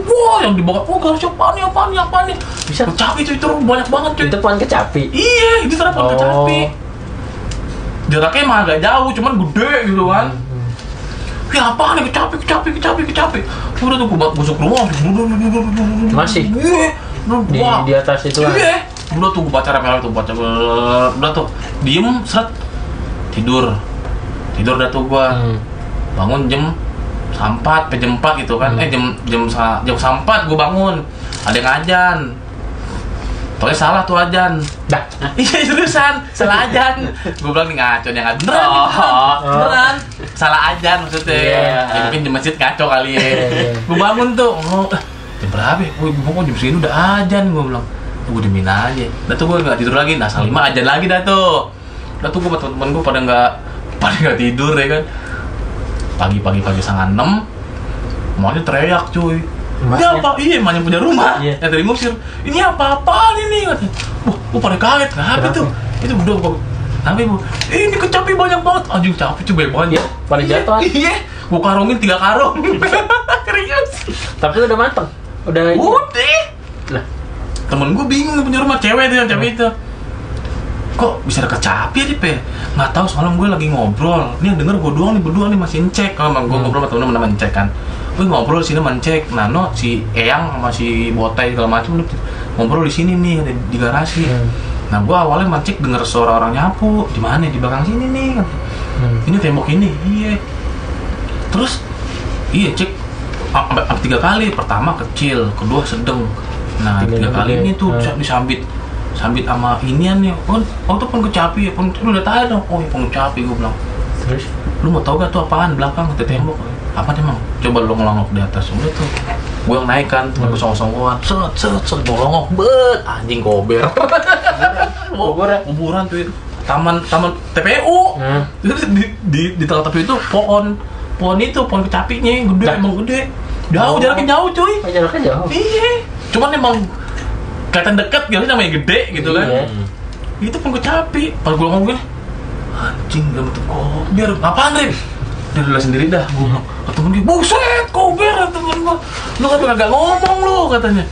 Wah, yang dibawa, garasi apaan nih? Bisa kecapi itu banyak banget cuy. Itu pohon kecapi. Iya, itu ternyata pohon kecapi. Jaraknya emang agak jauh, cuman gede gitu kan. Ya apaan nih kecapi. Udah tuh gua masuk rumah. Masih? Di atas itu lah. Iya. Udah tuh gua baca rame-rame tuh, udah tuh diem, seret. Tidur dah tuh gua. Bangun jam 4 gitu kan. Jam 4 gue bangun. Ada yang ajan. Pokoknya salah tuh ajan. Dah. Iya seriusan, salah ajan. Gue bilang nih ngaco nih, nggak beneran. Salah ajan maksudnya. Ya mungkin di masjid ngaco kali ya. Gue bangun tuh. Jam berapa? Gue bangun jam segini udah ajan, gue bilang. Gue diemin aja. Dah tuh gue nggak tidur lagi. Nah, 5 ajan lagi dah tuh. Dah tuh gue sama temen gue pada nggak tidur ya kan. Pagi 5:30 maunya teriak cuy. Ini apa? Iya, emaknya punya rumah yang dari Mesir. Ini apa-apaan ini? Katanya. Wah, pada kaget. Kenapa itu? Itu udah kok. Kenapa Bu? Ini kecapi banyak banget. Anjing capi cuy banyak banget. Pada jatuh. Iya, gua karungin 3 karung. Serius. Tapi udah mateng. Udah. Lah. Temen gua bingung punya rumah cewek itu yang cewek itu. Kok bisa ada kecapi ya, Pe? Nggak tahu, semalam gue lagi ngobrol. Ini yang denger gue doang nih, berdua nih masih ngecek. Kalau gue ngobrol sama temen-temen namanya ngecek kan. Gue ngobrol di sini mencek. Nano, si Eyang sama si Botai segala macam ngobrol di sini nih di garasi. Nah, gue awalnya mencek denger suara orang nyapu. Di mana? Di belakang sini nih kan. Ini tembok ini. Iya. Terus cek 3 kali. Pertama kecil, kedua sedang. Nah, 3 kali ini tuh disambit sama inian nih. Oh tuh pun kecapi ya, pun lu udah tahu dong. Oh ya pun kecapi, gue bilang. Terus lu mau tau gak tuh apaan belakang ke tembok? Apa emang? Coba lu ngelongok di atas. Udah tuh gue yang naik kan, temen gue song-songan, set gue ngelongok, anjing gober. Kuburan tuh, taman TPU. Di tengah TPU itu pohon kecapinya gede, emang gede. Jauh, jaraknya jauh cuy. Jaraknya jauh. Iya, cuman emang kelihatan deket gitu, namanya gede gitu kan. Itu pun kecapi. Pas gue ngomong gini, anjing gak betul kober. Apaan Rin? Dia udah sendiri dah. Gue kata temen gue, buset kober. Temen gue, lu kan gak ngomong lu katanya.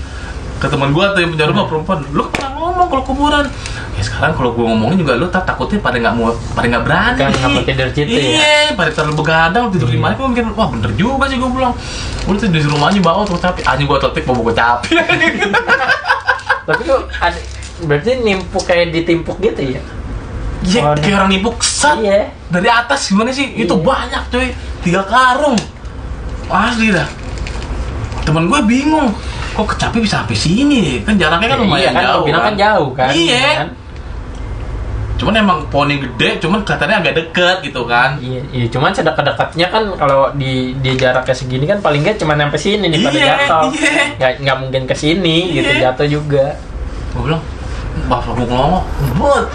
Ke temen gue tuh yang punya rumah perempuan, lu kan ngomong kalau kuburan. Ya sekarang kalau gue ngomongin juga lu takutnya pada nggak berani. Kan nggak mau tidur situ ya. Iya, pada terlalu begadang tidur di mana? Gue mikir, wah bener juga sih gue bilang. Udah tuh di rumahnya bawa tuh capi, anjing gue tetik bawa gue capi. Tapi lu berarti nimpuk kayak ditimpuk gitu ya? Iya, kayak orang nimpuk set. Iya. Dari atas gimana sih? Itu banyak cuy, 3 karung. Asli dah. Temen gue bingung, kok kecapi bisa sampai sini? Kan jaraknya kan lumayan jauh. Bilang kan jauh kan. Iya. Kan? Cuman emang pohonnya gede, cuman katanya agak deket gitu kan. Iya, cuman sedekat-dekatnya kan kalau di jaraknya segini kan paling nggak cuma sampai sini nih pada jatuh. Nggak mungkin ke sini gitu jatuh juga. Gue bilang, bapak gue ngomong, buat,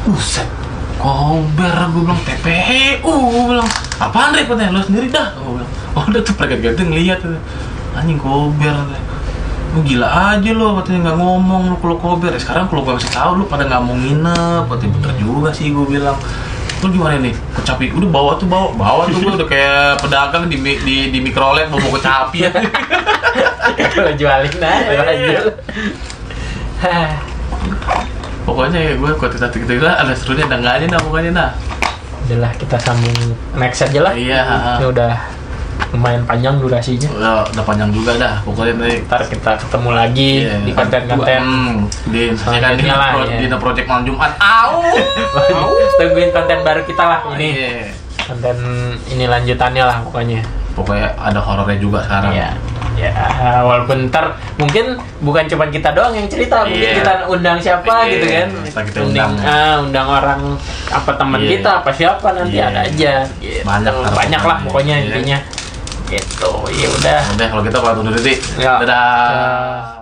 buset, kober, gue bilang TPU, gue bilang, apaan repotnya, lo sendiri dah, gue bilang, oh udah tuh perget-perget ngeliat, anjing kober, lu gila aja lo, katanya nggak ngomong lu kalau kober. Sekarang kalau gue kasih tahu lu pada nggak mau nginep, katanya bener juga sih gue bilang. Lu gimana nih? Kecapi udah bawa tuh gue udah kayak pedagang di mikrolet bawa kecapi ya. Kalau jualin aja. Pokoknya ya gue kalau kita lah ada serunya ada nggak aja pokoknya Udahlah kita sambung next aja lah. Iya. Ini udah lumayan panjang durasinya. Udah panjang juga dah. Pokoknya nanti ntar kita ketemu lagi di konten-konten di project malam Jumat. Tungguin konten baru kita lah ini. Konten ini lanjutannya lah pokoknya. Pokoknya ada horornya juga sekarang. Iya. Ya, walaupun ntar mungkin bukan cuma kita doang yang cerita, mungkin kita undang siapa gitu kan. Kita undang orang apa teman kita apa siapa nanti ada aja. Gitu. Banyak lah pokoknya intinya. Gitu. Ya udah. Udah kalau kita pamit dulu sih. Dadah.